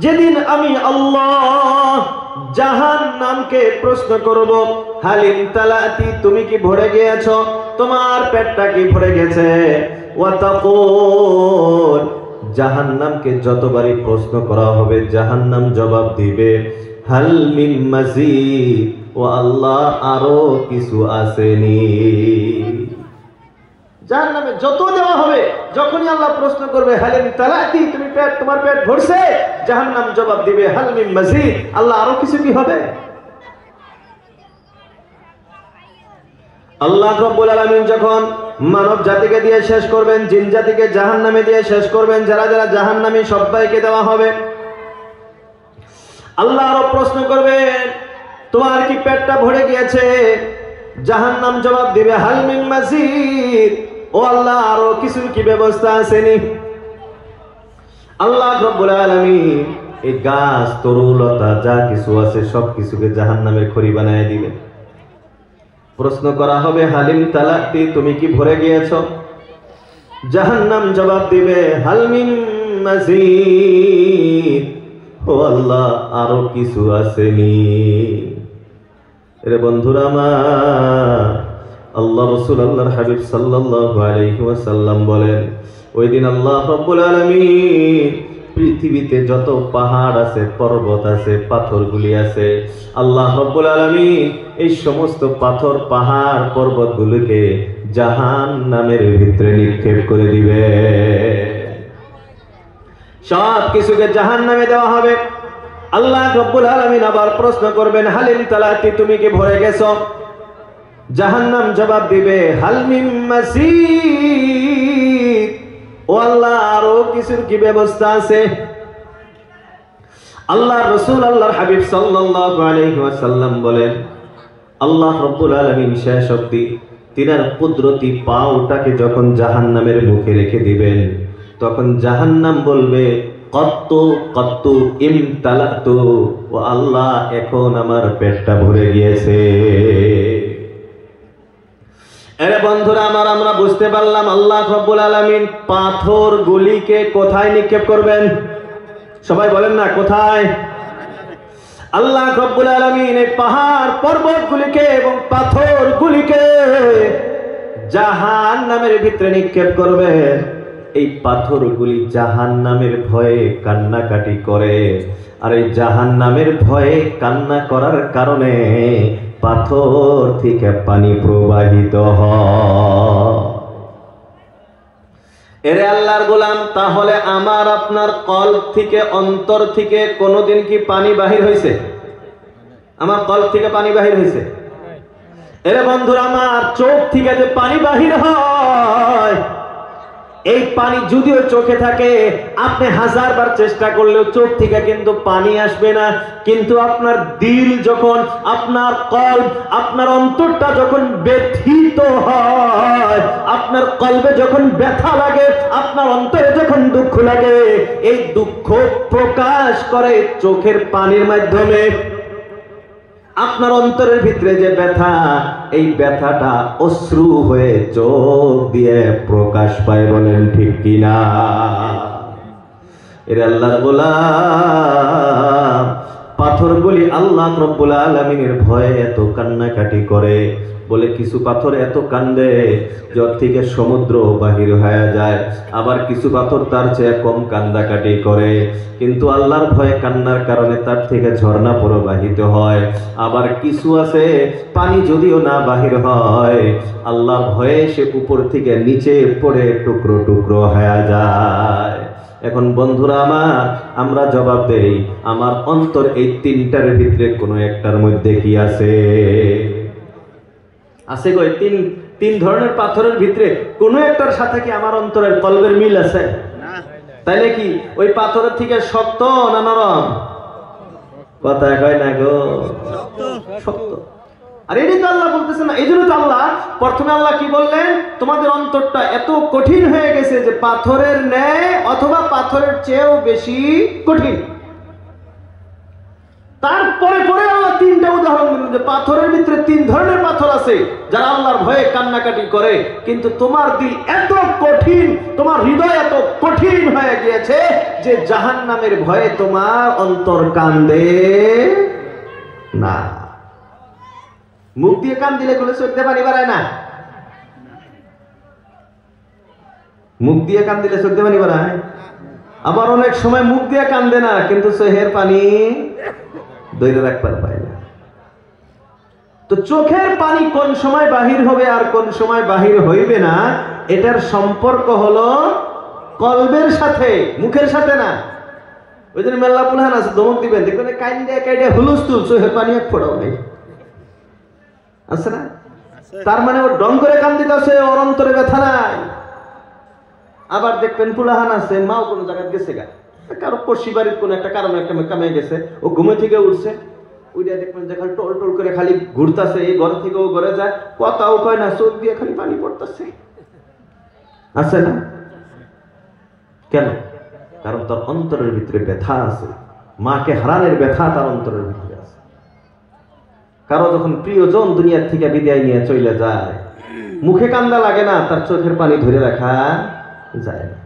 যেদিন আমি আল্লাহ জাহান্নামকে প্রশ্ন করব, হালিম তালাতি, তুমি কি ভরে গিয়েছো? তোমার পেটটা কি ভরে গেছে? ওয়া তাকুল, জাহান্নামকে যতবারই প্রশ্ন করা হবে জাহান্নাম জবাব দিবে, হাল মিন মাজিদ, ও আল্লাহ আরো কিছু আসেনি। জাহান্নামে যত দেওয়া হবে, যখনই আল্লাহ প্রশ্ন করবে হালিম তালাতি, তুমি পেট, তোমার পেট ভরছে, জাহান্নাম জবাব দিবে হাল মিন মাজিদ, আল্লাহ আরো কিছু কি হবে? আল্লাহ রাব্বুল আলামিন যখন মানব জাতিকে দিয়ে শেষ করবেন, জিন জাতিকে জাহান্নামে দিয়ে শেষ করবেন, যারা যারা জাহান্নামী সবাইকে দেওয়া হবে। আল্লাহ আরো প্রশ্ন করবেন, তোমার কি পেটটা ভরে গিয়েছে? জাহান্নাম জবাব দিবে হাল মিন মাজিদ, ও আল্লাহ আরো কিছু কি ব্যবস্থা আসেনি? আল্লাহ রাব্বুল আলামিন এই গাছ তরুলতা যা কিছু আছে সব কিছুকে জাহান্নামের খড়ি বানায় দিবে। প্রশ্ন করা হবে হালিম তালাতি, তুমি কি ভরে গিয়েছো? জাহান্নাম জবাব দিবে হাল মিন মাজিদ, ও আল্লাহ আরো কিছু আসেনি। এরে বন্ধুরা আমার, আল্লাহ রাসূল আল্লাহর হাবিব সাল্লাল্লাহু আলাইহি ওয়াসাল্লাম বলেন, ওই দিন আল্লাহ রাব্বুল আলামিন পৃথিবীতে যত পাহাড় আছে, পর্বত আছে, পাথরগুলি আছে, আল্লাহ রাব্বুল আলামিন এই সমস্ত পাথর, পাহাড়, পর্বতগুলোকে জাহান্নামের ভিতরে নিক্ষেপ করে দিবে। সব কিছুকে জাহান্নামে দেওয়া হবে। আল্লাহ রাব্বুল আলামিন আবার প্রশ্ন করবেন, হালিম তালাতি, তুমি কি ভরে গেছো? জাহান্নাম জবাব দিবে হাল মিন মাজিদ, ও আল্লাহ আরো কিছুর কি ব্যবস্থা আছে? আল্লাহ রাসূল আল্লাহর হাবিব সাল্লাল্লাহু আলাইহি ওয়াসাল্লাম বলেন, আল্লাহ রাব্বুল আলামিন শেষ অবধি তিনার কুদরতি পাওটাকে যখন জাহান্নামের মুখে রেখে দিবেন, তখন জাহান্নাম বলবে কত্তু কত্তু ইমতালাতু, ও আল্লাহ এখন আমার পেটটা ভরে গিয়েছে। আরে বন্ধুরা আমার, আমরা বুঝতে পারলাম আল্লাহ রাব্বুল আলামিন পাথরগুলিকে কোথায় নিক্ষেপ করবেন? সবাই বলেন না কোথায়? আল্লাহ রাব্বুল আলামিন এই পাহাড় পর্বতগুলিকে এবং পাথরগুলিকে জাহান্নামের ভিতরে নিক্ষেপ করবেন। এই পাথরগুলি জাহান্নামের ভয়ে কান্নাকাটি করে, আর এই জাহান্নামের ভয়ে কান্না করার কারণে পাথর থেকে পানি প্রবাহিত হয়। এরে আল্লাহর গোলাম, তাহলে আমার আপনার কলব থেকে, অন্তর থেকে কোনোদিন কি পানি বাহির হয়েছে? আমার কলব থেকে পানি বাহির হয়েছে? এরে বন্ধুরা আমার, চোখ থেকে যে পানি বাহির হয়, এই পানি যদিও চোখে থাকে, আপনি হাজারবার চেষ্টা করলেও চোখ থেকে কিন্তু পানি আসবে না। কিন্তু আপনার দিল যখন, আপনার কলব, আপনার অন্তরটা যখন ব্যথিত হয়, আপনার কলবে যখন ব্যথা লাগে, আপনার অন্তরে যখন দুঃখ লাগে, এই দুঃখ প্রকাশ করে চোখের পানির মাধ্যমে। আপনার অন্তরের ভিতরে যে ব্যথা, এই ব্যথাটা অশ্রু হয়ে চোখ দিয়ে প্রকাশ পায়। বলেন ঠিক কিনা? এর আল্লাহর গোলাম, পাথরগুলি আল্লাহ রাব্বুল আলামিনের ভয়ে এত কান্নাকাটি করে, বলে কিছু পাথর এত কান্দে যার থেকে সমুদ্র বাহির হয়ে যায়, আবার কিছু পাথর তার চেয়ে কম কান্দাকাটি করে, কিন্তু আল্লাহর ভয়ে কান্নার কারণে তার থেকে ঝর্ণা প্রবাহিত হয়। আবার কিছু আছে পানি যদিও না বাহির হয়, আল্লাহর ভয়ে সে উপর থেকে নিচে পড়ে টুকরো টুকরো হয়ে যায়। এখন বন্ধুরা আমার, আমরা জবাব দেই, আমার অন্তর এই তিনটার ভিতরে কোনো একটার মধ্যে কি আছে? আছে গো, তিন ধরনের পাথরের ভিতরে কোনো একটার সাথে কি আমার অন্তরের কলবের মিল আছে? তাইলে কি ওই পাথরের থেকে শক্ত না নরম? কথা কয় না গো, শক্ত। আর এটাই তো আল্লাহ বলতেছেন না, এই জন্য তো আল্লাহ প্রথমে আল্লাহ কি বললেন, তোমাদের অন্তরটা এত কঠিন হয়ে গেছে যে পাথরের ন্যায় অথবা পাথরের চেয়েও বেশি কঠিন। তারপরে পরে আল্লাহ তিনটা উদাহরণ দিলেন যে পাথরের ভিতরে তিন ধরনের পাথর আছে যারা আল্লাহর ভয়ে কান্নাকাটি করে, কিন্তু তোমার দিল এত কঠিন, তোমার হৃদয় এত কঠিন হয়ে গিয়েছে যে জাহান্নামের ভয়ে তোমার অন্তর কান্দে না। মুখ দিয়ে কান দিলে গুলো চোখ দিয়ে পানি বাড়ায় না? মুখ দিয়ে কান দিলে চোখ দিয়ে পানি বাড়ায়। আবার অনেক সময় মুখ দিয়ে কান্দে না, কিন্তু চোখের পানি ধরে রাখবার পায় না। তো চোখের পানি কোন সময় বাহির হবে আর কোন সময় বাহির হইবে না, এটার সম্পর্ক হলো কলবের সাথে, মুখের সাথে না। ওই জন্য মেল্লা পুলহান আছে, ধমক দিবেন, দেখবেন কাইন্ডে কাইডে হুলুস্তুল, চোখের পানি এক ফোটাও নেই, আছে না? তার মানে ও ডং করে কান দিতেছে, ওর অন্তরে ব্যথা নাই। আবার দেখবেন পুলাহান আছে, মাও কোনো জায়গায় গেছে গা, কারো পড়শি বাড়ির কোন একটা কারণে একটা কামে গেছে, ও ঘুমে থেকে উঠছে, ওইটা দেখবেন যে খালি টোল টোল করে খালি ঘুরতেছে, এই ঘর থেকে ও ঘরে যায়, কথাও কয় না, চোখ দিয়ে খালি পানি পড়তেছে, আছে না? কেন? কারণ তার অন্তরের ভিতরে ব্যথা আছে, মাকে হারানোর ব্যথা তার অন্তরের ভিতরে আছে। কারো যখন প্রিয়জন দুনিয়ার থেকে বিদায় নিয়ে চলে যায়, মুখে কান্দা লাগে না, তার চোখের পানি ধরে রাখা যায় না।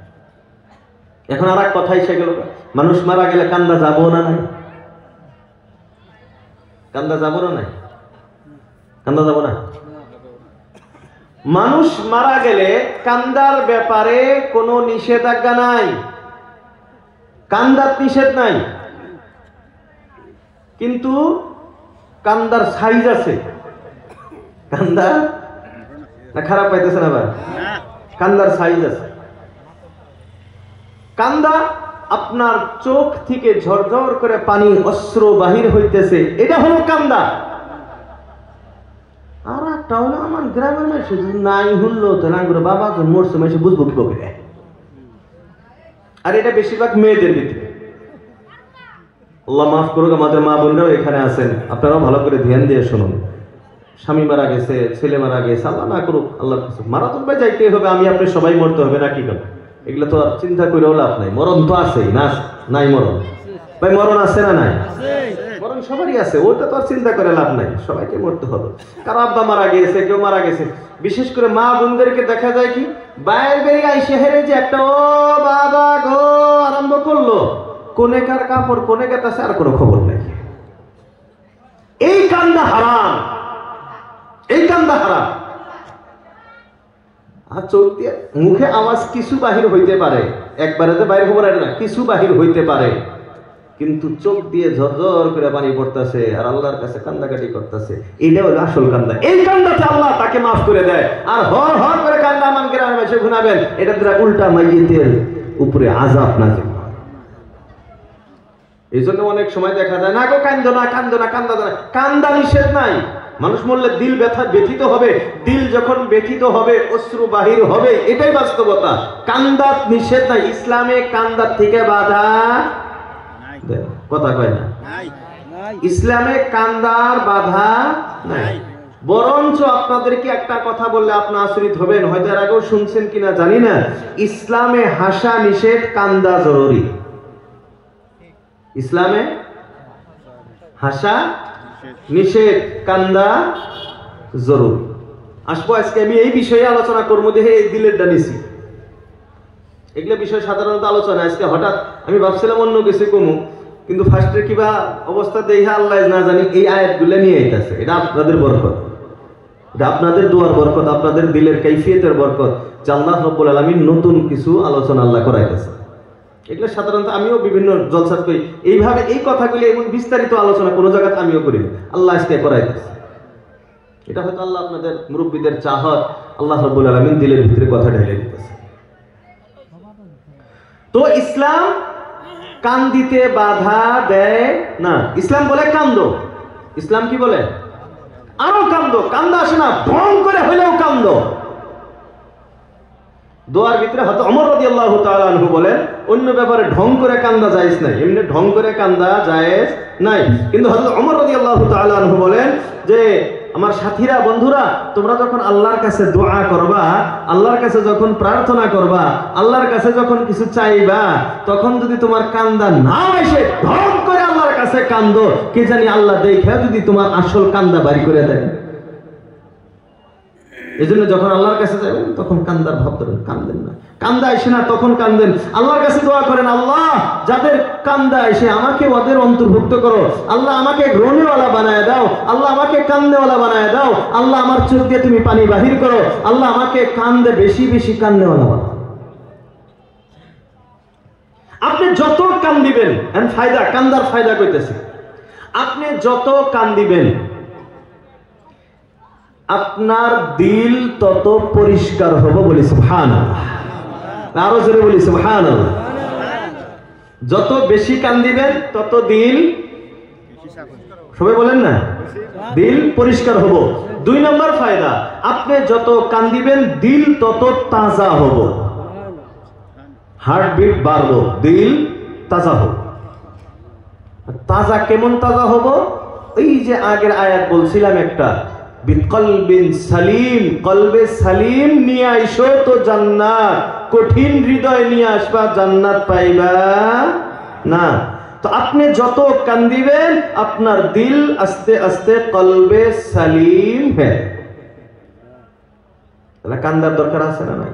এখন আর এক কথাই সে গেল, মানুষ মারা গেলে কান্দা যাবো না নাই? কান্দা যাবো না নাই? কান্দা যাবো না? মানুষ মারা গেলে কান্দার ব্যাপারে কোনো নিষেধাজ্ঞা নাই, কান্দার নিষেধ নাই, কিন্তু কান্দার সাইজ আছে। কান্দা না খারাপ পাইতেছেন আবার? কান্দার সাইজ আছে। কান্দা আপনার চোখ থেকে ঝরঝর করে পানি অশ্রু বাহির হইতেছে, এটা হলো কান্দা। আর একটা হলো আমার গ্রামের মানুষ নাই হুনলো তো না করে বাবা তো মরছে, মানুষ বুঝবো কি করে। আর এটা বেশিরভাগ মেয়েদের ভিতরে। আল্লাহ মাফ করুক, আমাদের মা বোনরাও এখানে আছেন, আপনারাও ভালো করে ধ্যান দিয়ে শুনুন। স্বামী মারা গেছে, ছেলে মারা গেছে, আল্লাহ না করুক, আল্লাহ মারা তো ভাই যাইতেই হবে, আমি আপনি সবাই মরতে হবে না কি করে? এগুলো তো আর চিন্তা করেও লাভ নাই, মরণ তো আছেই না, নাই মরণ ভাই, মরণ আছে না নাই? মরণ সবারই আছে, ওটা তো আর চিন্তা করে লাভ নাই, সবাইকে মরতে হবে। কারো আব্বা মারা গেছে, কেউ মারা গেছে, বিশেষ করে মা বোনদেরকে দেখা যায় কি বাইরে বেরিয়ে আইসে হেরে যে একটা ও বাবা গো আরম্ভ করলো, কোনে কার কাপড় কোনে গেতাছে আর কোনো খবর নাই। এই কান্দা হারাম, এই কান্দা হারাম। আর চোখ দিয়ে মুখে আওয়াজ কিছু বাহির হইতে পারে, একবারে তো বাইরে খবর না, কিছু বাহির হইতে পারে, কিন্তু চোখ দিয়ে ঝরঝর করে পানি পড়তেছে আর আল্লাহর কাছে কান্দাকাটি করতেছে, এইটা হলো আসল কান্দা। এই কান্দাতে আল্লাহ তাকে মাফ করে দেয়। আর হর হর করে কান্দা মান গ্রামে বসে ঘুমাবেন, এটা দ্বারা উল্টা মাইয়িতের উপরে আযাব নাযিল হয়। এই জন্য অনেক সময় দেখা যায় না গো কান্দো না, কান্দো না, কান্দা না, কান্দা নিষেধ নাই। মানুষ মরলে দিল ব্যথিত হবে, দিল যখন ব্যথিত হবে অশ্রু বাহির হবে, এটাই বাস্তবতা। কান্দার নিষেধ নাই, ইসলামে কান্দার থেকে বাধা কথা কয় না, ইসলামে কান্দার বাধা নাই। বরঞ্চ আপনাদেরকে একটা কথা বললে আপনি আশ্চর্য হবেন, হয়তো এর আগেও শুনছেন কিনা জানি না, ইসলামে হাসা নিষেধ, কান্দা জরুরি। ইসলামে হাসা নিষেধ, কান্দা জরুরি। আসবো আজকে আমি এই বিষয়ে আলোচনা করবো, দেখে এই দিলের ডানিছি, এগুলো বিষয় সাধারণত আলোচনা। আজকে হঠাৎ আমি ভাবছিলাম অন্য কিছু কমু, কিন্তু ফার্স্টে কিবা অবস্থা দেখে আল্লাহ না জানি এই আয়াতগুলো নিয়ে আইতাছে। এটা আপনাদের বরকত, এটা আপনাদের দোয়ার বরকত, আপনাদের দিলের কাইফিয়তের বরকত, যে আল্লাহ রাব্বুল আলামিন নতুন কিছু আলোচনা আল্লাহ করাইতেছে। এগুলো সাধারণত আমিও বিভিন্ন জলসাত করি, এইভাবে এই কথাগুলি এমন বিস্তারিত আলোচনা কোনো জায়গাতে আমিও করি, আল্লাহ আজকে করাইতেছে। এটা হয়তো আল্লাহ আপনাদের মুরব্বীদের চাহত, আল্লাহ রাব্বুল আলামিন দিলের ভিতরে কথা ঢেলে দিতেছে। তো ইসলাম কান্দিতে বাধা দেয় না। ইসলাম বলে কান্দো, ইসলাম কি বলে? আরো কান্দো, কান্দা আসে না, ঢং করে হইলেও কান্দো। দোয়ার ভিতরে হয়তো ওমর রাদিয়াল্লাহু তাআলা আনহু বলেন, অন্য ব্যাপারে ঢং করে কান্দা জায়েজ নাই, এমনি ঢং করে কান্দা জায়েজ নাই। কিন্তু হযরত ওমর রাদিয়াল্লাহু তাআলা আনহু বলেন যে আমার সাথীরা, বন্ধুরা, তোমরা যখন আল্লাহর কাছে দোয়া করবা, আল্লাহর কাছে যখন প্রার্থনা করবা, আল্লাহর কাছে যখন কিছু চাইবা, তখন যদি তোমার কান্দা না আসে, ঢং করে আল্লাহর কাছে কান্দো, কে জানি আল্লাহ দেখে যদি তোমার আসল কান্দা বাড়ি করে দেয়। এই জন্য যখন আল্লাহর কাছে যাবেন তখন কান্দার ভাব ধরেন, কান্দেন না, কান্দা আসে না তখন কান্দেন। আল্লাহর কাছে দোয়া করেন, আল্লাহ যাদের কান্দা আসে আমাকে ওদের অন্তর্ভুক্ত করো, আল্লাহ আমাকে গ্রহণীওয়ালা বানায় দাও, আল্লাহ আমাকে কান্দেওয়ালা বানায় দাও, আল্লাহ আমার চোখ দিয়ে তুমি পানি বাহির করো, আল্লাহ আমাকে কান্দে বেশি বেশি কান্দেওয়ালা বানাও। আপনি যত কান্দিবেন, ফায়দা, কান্দার ফায়দা কইতেছি, আপনি যত কান্দিবেন আপনার দিল তত পরিষ্কার হবে। বলি সুবহানাল্লাহ। আরো জোরে বলি সুবহানাল্লাহ। যত বেশি কান্দিবেন তত দিল, সবাই বলেন না, দিল পরিষ্কার হব। 2 নম্বর ফায়দা, আপনি যত কান্দিবেন দিল তত তাজা হব, হার্টবিট বাড়বো, দিল তাজা হব। তাজা কেমন তাজা হব? এই যে আগের আয়াত বলছিলাম একটা, বিকলবিন সালিম, কলবে সালিম নিয়ে আইসো তো জান্নাত, কঠিন হৃদয় নিয়ে আসবা জান্নাত পাইবা না। তো আপনি যত কান্দিবেন আপনার দিল আস্তে আস্তে কলবে সালিম হ্যাঁ। তাহলে কান্দার দরকার আছে না নাই?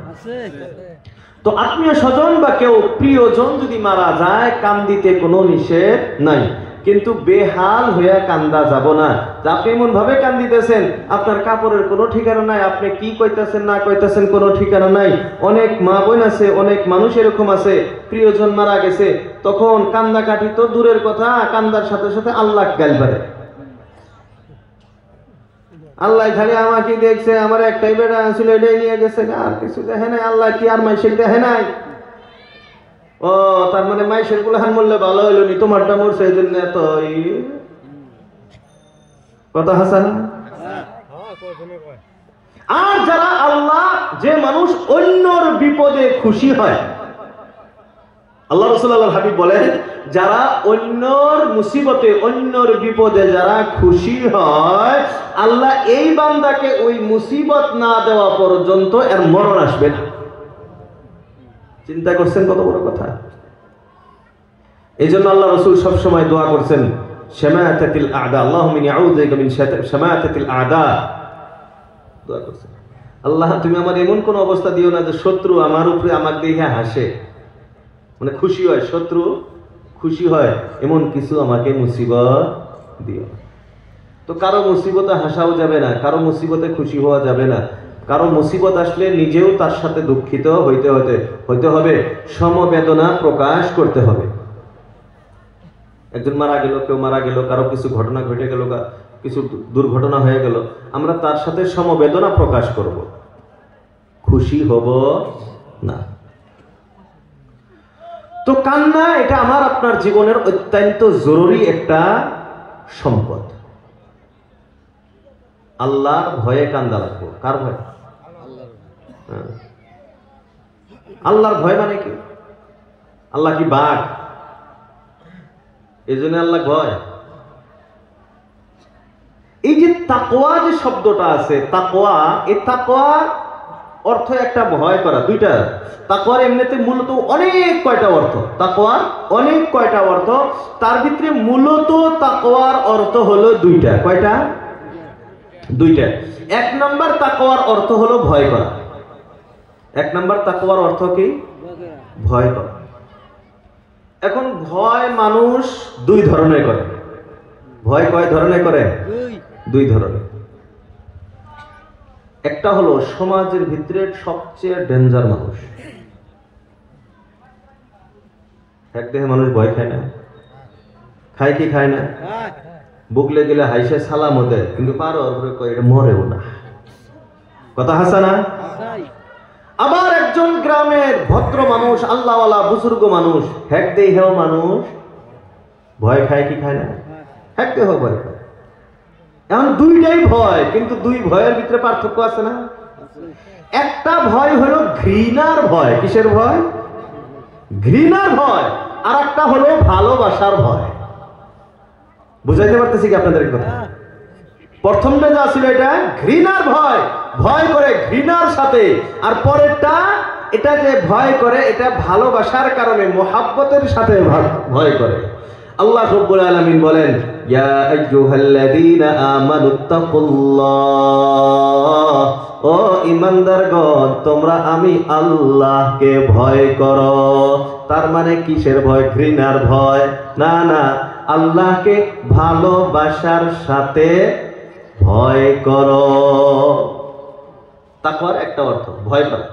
তো আত্মীয় স্বজন বা কেউ প্রিয়জন যদি মারা যায় কান্দিতে কোনো নিষেধ নাই, কিন্তু বেহাল হইয়া কান্দা যাব না। আপনি এমন ভাবে কান্দিতেছেন আপনার কাপড়ের কোনো ঠিকানা নাই, আপনি কি কইতাছেন না কইতাছেন কোনো ঠিকানা নাই। অনেক মা বোন আছে, অনেক মানুষ এরকম আছে, প্রিয়জন মারা গেছে, তখন কান্দা কাটি তো দূরের কথা, কান্দার সাথে সাথে আল্লাহ গাল পারে। আল্লাহ খালি আমাকে দেখছে, আমার একটাই বেটা ছিল এটাই নিয়ে গেছে, আর কিছু দেখে নাই। আল্লাহ কি আর মাইশের দেখে নাই? ও তার মানে মাইশের গুলাহান বললে ভালো হইল নি, তোমারটা মরছে এই জন্য এত কথা হাসান। আর যারা আল্লাহ, যে মানুষ অন্যর বিপদে খুশি হয়, আল্লাহ রাসূলুল্লাহ হাবিব বলেন, যারা অন্যর মুসিবতে অন্যর বিপদে যারা খুশি হয়, আল্লাহ এই বান্দাকে ওই মুসিবত না দেওয়া পর্যন্ত এর মরণ আসবে না। চিন্তা করছেন কত বড় কথা? এই জন্য আল্লাহ রাসূল সবসময় দোয়া করছেন, শামাতাতিল আ'দা, আল্লাহুম্মা ইন্নী আউযু বিকা মিন শামাতাতিল আ'দা। দোয়া করছেন, আল্লাহ তুমি আমার এমন কোন অবস্থা দিও না যে শত্রু আমার উপরে আমাকে দেখে হাসে, মানে খুশি হয়, শত্রু খুশি হয়, এমন কিছু আমাকে মুসিবত দিও। তো কারো মুসিবতে হাসাও যাবে না, কারো মুসিবতে খুশি হওয়া যাবে না। কারো মুসিবত আসলে নিজেও তার সাথে দুঃখিত হইতে হবে, সমবেদনা প্রকাশ করতে হবে। একজন মারা গেল, কেউ মারা গেল, কারো কিছু ঘটনা ঘটে গেল, কিছু দুর্ঘটনা হয়ে গেল, আমরা তার সাথে সমবেদনা প্রকাশ করব, খুশি হব না। তো কান্না এটা আমার আপনার জীবনের অত্যন্ত জরুরি একটা সম্পদ। আল্লাহর ভয়ে কান্দা লাগবে। কার ভয়? আল্লাহর ভয় মানে কি? আল্লাহ কি বাঘ? এই জন্য আল্লাহ ভয়। এই যে তাকওয়া যে শব্দটা আছে, তাকওয়া, এই তাকওয়ার অর্থ একটা ভয় করা, দুইটা। তাকওয়ার এমনিতে মূলত অনেক কয়টা অর্থ, তাকওয়ার অনেক কয়টা অর্থ, তার ভিতরে মূলত তাকওয়ার অর্থ হলো দুইটা। কয়টা? দুইটা। 1 নম্বর তাকওয়ার অর্থ হলো ভয় করা। 1 নম্বর তাকওয়ার অর্থ কি? ভয় করা। এখন ভয় মানুষ 2 ধরনের করে। ভয় কয় ধরনের করে? 2 ধরনের। একটা হলো সমাজের ভিতরে সবচেয়ে ডেঞ্জার মানুষ। এক দেহে মানুষ ভয় খায় না? খায় কি খায় না? বুকলে গেলে হাইসে সালামও দেয়, কিন্তু পারো এটা মরেও না। কথা হাসানা? আবার একজন গ্রামের ভদ্র মানুষ, আল্লাহওয়ালা বুজুর্গ মানুষ, হ্যাক দেহেও মানুষ ভয় খায় কি খায় না? হ্যাক দেহ ভয় খায়। এখন দুইটাই ভয়, কিন্তু 2 ভয়ের ভিতরে পার্থক্য আছে না? একটা ভয় হলো ঘৃণার ভয়। কিসের ভয়? ঘৃণার ভয়। আর একটা হলো ভালোবাসার ভয়। বুঝাইতে পারতেছি কি আপনাদের কথা? প্রথমটা যা ছিল এটা ঘৃণার ভয়, ভয় করে ঘৃণার সাথে। আর পরেরটা, এটা যে ভয় করে এটা ভালোবাসার কারণে, মোহাব্বতের সাথে ভয় করে। আল্লাহ রাব্বুল আলামিন বলেন, ইয়া আইয়ুহাল্লাযীনা আমানুত্তাকুল্লাহ, ও ঈমানদারগণ তোমরা আমি আল্লাহকে ভয় করো। তার মানে কিসের ভয়? ঘৃণার ভয় না, না, আল্লাহকে ভালোবাসার সাথে ভয় করো। তাকওয়ার একটা অর্থ ভয় করা।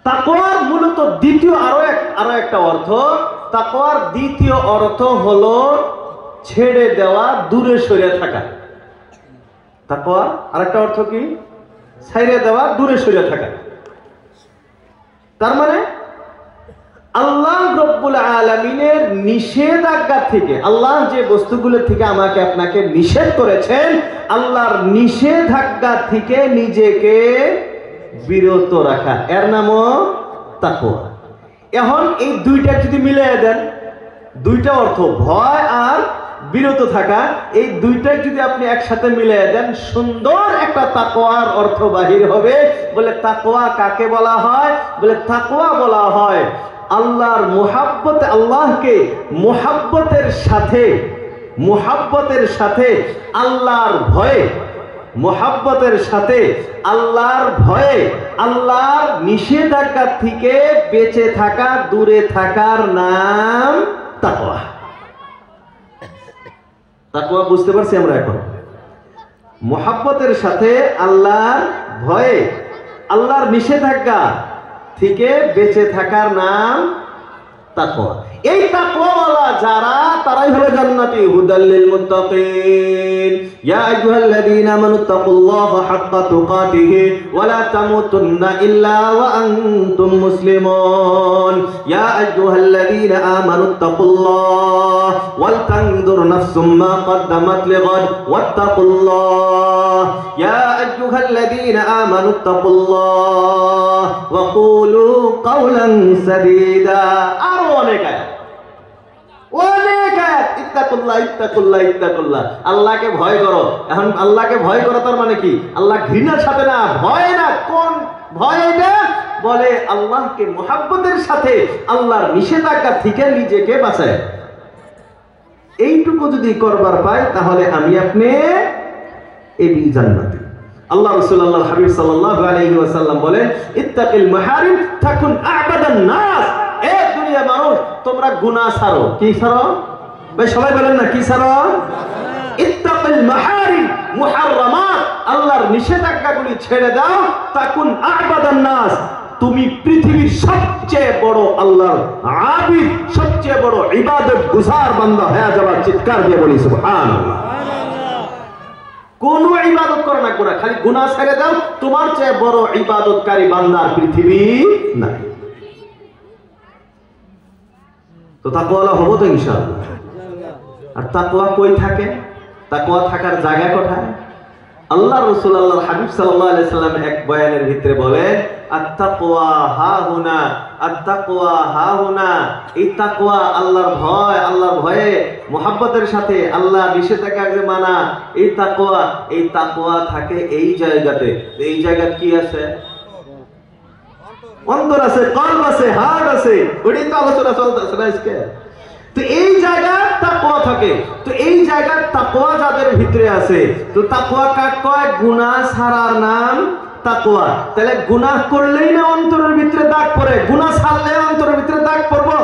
তাকওয়ার মূলত দ্বিতীয় আরো একটা অর্থ, তাকওয়ার দ্বিতীয় অর্থ হলো ছেড়ে দেওয়া, দূরে সরে থাকা। তাকওয়া আরেকটা অর্থ কি? ছাইড়ে দেওয়া, দূরে সরে থাকা। তার মানে আল্লাহ রব্বুল আলামিনের নিষেধাজ্ঞা থেকে, আল্লাহ যে বস্তুগুলো থেকে আমাকে আপনাকে নিষেধ করেছেন, আল্লাহর নিষেধাজ্ঞা থেকে নিজেকে বিরত রাখা, এর নামও তাকওয়া। এখন এই দুইটা যদি মিলিয়ে দেন, দুইটা অর্থ, ভয় আর বিরত থাকা, এই দুইটাই যদি আপনি একসাথে মিলিয়ে দেন, সুন্দর একটা তাকওয়ার অর্থ বাহির হবে। বলে তাকওয়া কাকে বলা হয়? বলে তাকওয়া বলা হয় আল্লাহর মুহাব্বত, আল্লাহকে মুহাব্বতের সাথে আল্লাহর ভয়ে, মুহাব্বতের সাথে আল্লাহর ভয়ে, আল্লাহর নিষেধাজ্ঞা থেকে বেঁচে থাকা, দূরে থাকার নাম তাকওয়া। তাকওয়া বুঝতে পারছি আমরা এখন? মুহাব্বতের সাথে আল্লাহর ভয়ে, আল্লাহর নিষেধাজ্ঞা থেকে বেঁচে থাকার নাম তাকওয়া। এই তাকওয়াওয়ালা যারা, তারাই হলো জান্নাতি। হুদাল লিল মুত্তাকিন, ইয়া আইয়ুহাল্লাযীনা আমানুত্তাকুল্লাহা হাক্কা তুকাতিহি ওয়া লা তামুতুন্না ইল্লা ওয়া আনতুম মুসলিমুন। ইয়া আইয়ুহাল্লাযীনা আমানুত্তাকুল্লাহ ওয়াল তানজুর নাফসুম মা কদ্দামাত লিগাদ ওয়াত্তাকুল্লাহ। ইয়া আইয়ুহাল্লাযীনা আমানুত্তাকুল্লাহ ওয়া কুলু কাওলান সাদীদা। আরো অনেক আয়াত, ইত্তাকুল্লাহ, ইত্তাকুল্লাহ, ইত্তাকুল্লাহ। আল্লাহকে ভয় করো। এখন আল্লাহকে ভয় করো তার মানে কি? আল্লাহ ঘৃণার সাথে না, ভয় না। কোন ভয় এটা? বলে আল্লাহকে মুহাব্বতের সাথে আল্লাহর নিষেধাজ্ঞা থেকে নিজেকে বাঁচায়। এইটুকু যদি করবার পাই, তাহলে আমি আপনি এই জান্নাতি। আল্লাহ রাসূল, আল্লাহর হাবিব সাল্লাল্লাহু আলাইহি ওয়াসাল্লাম বলেন, ইত্তাকিল মাহারিম তাকুন আ'বাদান নাস। এ দুনিয়া মানুষ, তোমরা গুনাহ ছাড়ো। কি ছাড়ো ভাই? সবাই বলেন না, কি ছাড়ো? ইত্তাকিল মাহারিম, মুহাররামাত, আল্লাহর নিষেধাজ্ঞাগুলি ছেড়ে দাও। তাকুন আ'বাদান নাস, তুমি পৃথিবীর সবচেয়ে বড় আল্লাহর আবিদ, সবচেয়ে বড় ইবাদত গুজার বান্দা হয়ে যাবা। চিৎকার দিয়ে বলি সুবহানাল্লাহ। কোন ইবাদত করো না, গুনাহ, খালি গুনাহ ছেড়ে দাও। তোমার চেয়ে বড় ইবাদতকারী বান্দার পৃথিবী নাই। তো তাকওয়ালা হবো তো ইনশাআল্লাহ। আর তাকওয়া কই থাকে? তাকওয়া থাকার জায়গা কোথায়? আল্লাহ রাসূল, আল্লাহর হাবিব সাল্লাল্লাহু আলাইহি সাল্লাম এক বয়ানের ভিতরে বলেন, আত-তাকওয়া হাহুনা, আত-তাকওয়া হাহুনা। এই তাকওয়া, আল্লাহর ভয়, আল্লাহর ভয়ে মুহাব্বতের সাথে আল্লাহ নিষেধাজ্ঞা যে মানা, এই তাকওয়া থাকে এই জায়গাতে। এই জায়গা কি আছে? অন্তর আছে, কলব আছে, হার্ট আছে। ওইটাই তো আলোচনা চলতেছে না আজকে। তো এই জায়গা তাকওয়া থাকে। তো এই জায়গার তাকওয়া যাদের ভিতরে আছে, তো তাকওয়া কাক কয়? গুনাহ ছাড়ার নাম তাকওয়া। তাহলে গুনাহ করলেই না অন্তরের ভিতরে দাগ পড়ে? গুনাহ ছাড়লে অন্তরের ভিতরে দাগ পড়বো?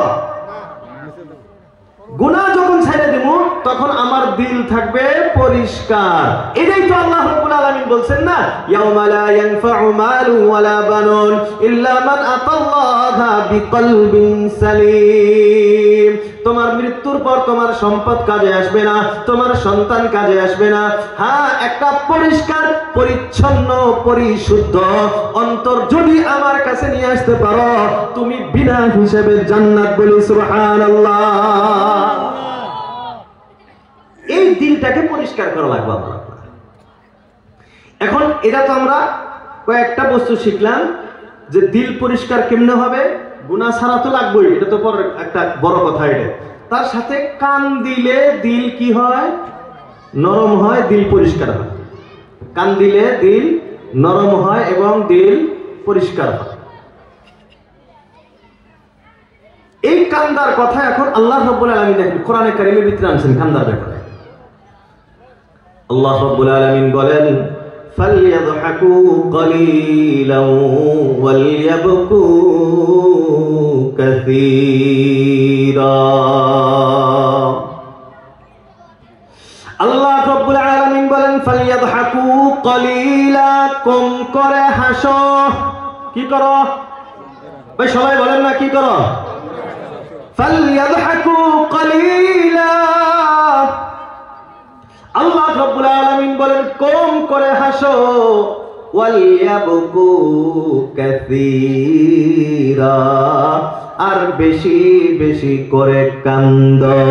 গুনাহ যখন ছেড়ে দেব, তখন আমার দিল থাকবে পরিষ্কার। এটাই তো আল্লাহ রাব্বুল আলামিন বলছেন না, ইয়াউমা লা ইয়ানফাউ মালু ওয়ালা বানুন ইল্লা মান আতাল্লাহা বিকলবিন সালিম। তোমার মৃত্যুর পর তোমার সম্পদ কাজে আসবে না, তোমার সন্তান কাজে আসবে না। হ্যাঁ, একটা পরিষ্কার পরিচ্ছন্ন পরিশুদ্ধ অন্তর যদি আমার কাছে নিয়ে আসতে পারো, তুমি বিনা হিসেবে জান্নাত। বলি সুবহানাল্লাহ। এই দিলটাকে পরিষ্কার করা লাগবে আমরা। এখন এটা তো আমরা কয়েকটা বস্তু শিখলাম যে দিল পরিষ্কার কেমনে হবে। গুনাহ ছাড়া তো লাগবেই, এটা তো পরে একটা বড় কথা। এটা তার সাথে কান দিলে দিল কি হয়? নরম হয়, দিল পরিষ্কার হয়। কান দিলে দিল নরম হয় এবং দিল পরিষ্কার হয়। এই কান্দার কথা এখন আল্লাহ রাব্বুল আলামিন দেখেন কোরআনে কারীমের ভিতরে আনছেন কান্দার ব্যাপারে। আল্লাহ রাব্বুল আলামিন বলেন, ফালইয়াযহাকু কলিলান ওয়ালইয়াবকু কাসীরা। আল্লাহ রাব্বুল আলামিন বলেন, ফালইয়াযহাকু কলিলা, কম করে হাসো। কি করো ভাই? সবাই বলেন না, কি করো? ফালইয়াযহাকু কলিলা। আল্লাহ রাব্বুল আলামিন বলেন কম করে হাসো, ওয়ালিয়াবকু কাসীরা, আর বেশি বেশি করে কান্দো।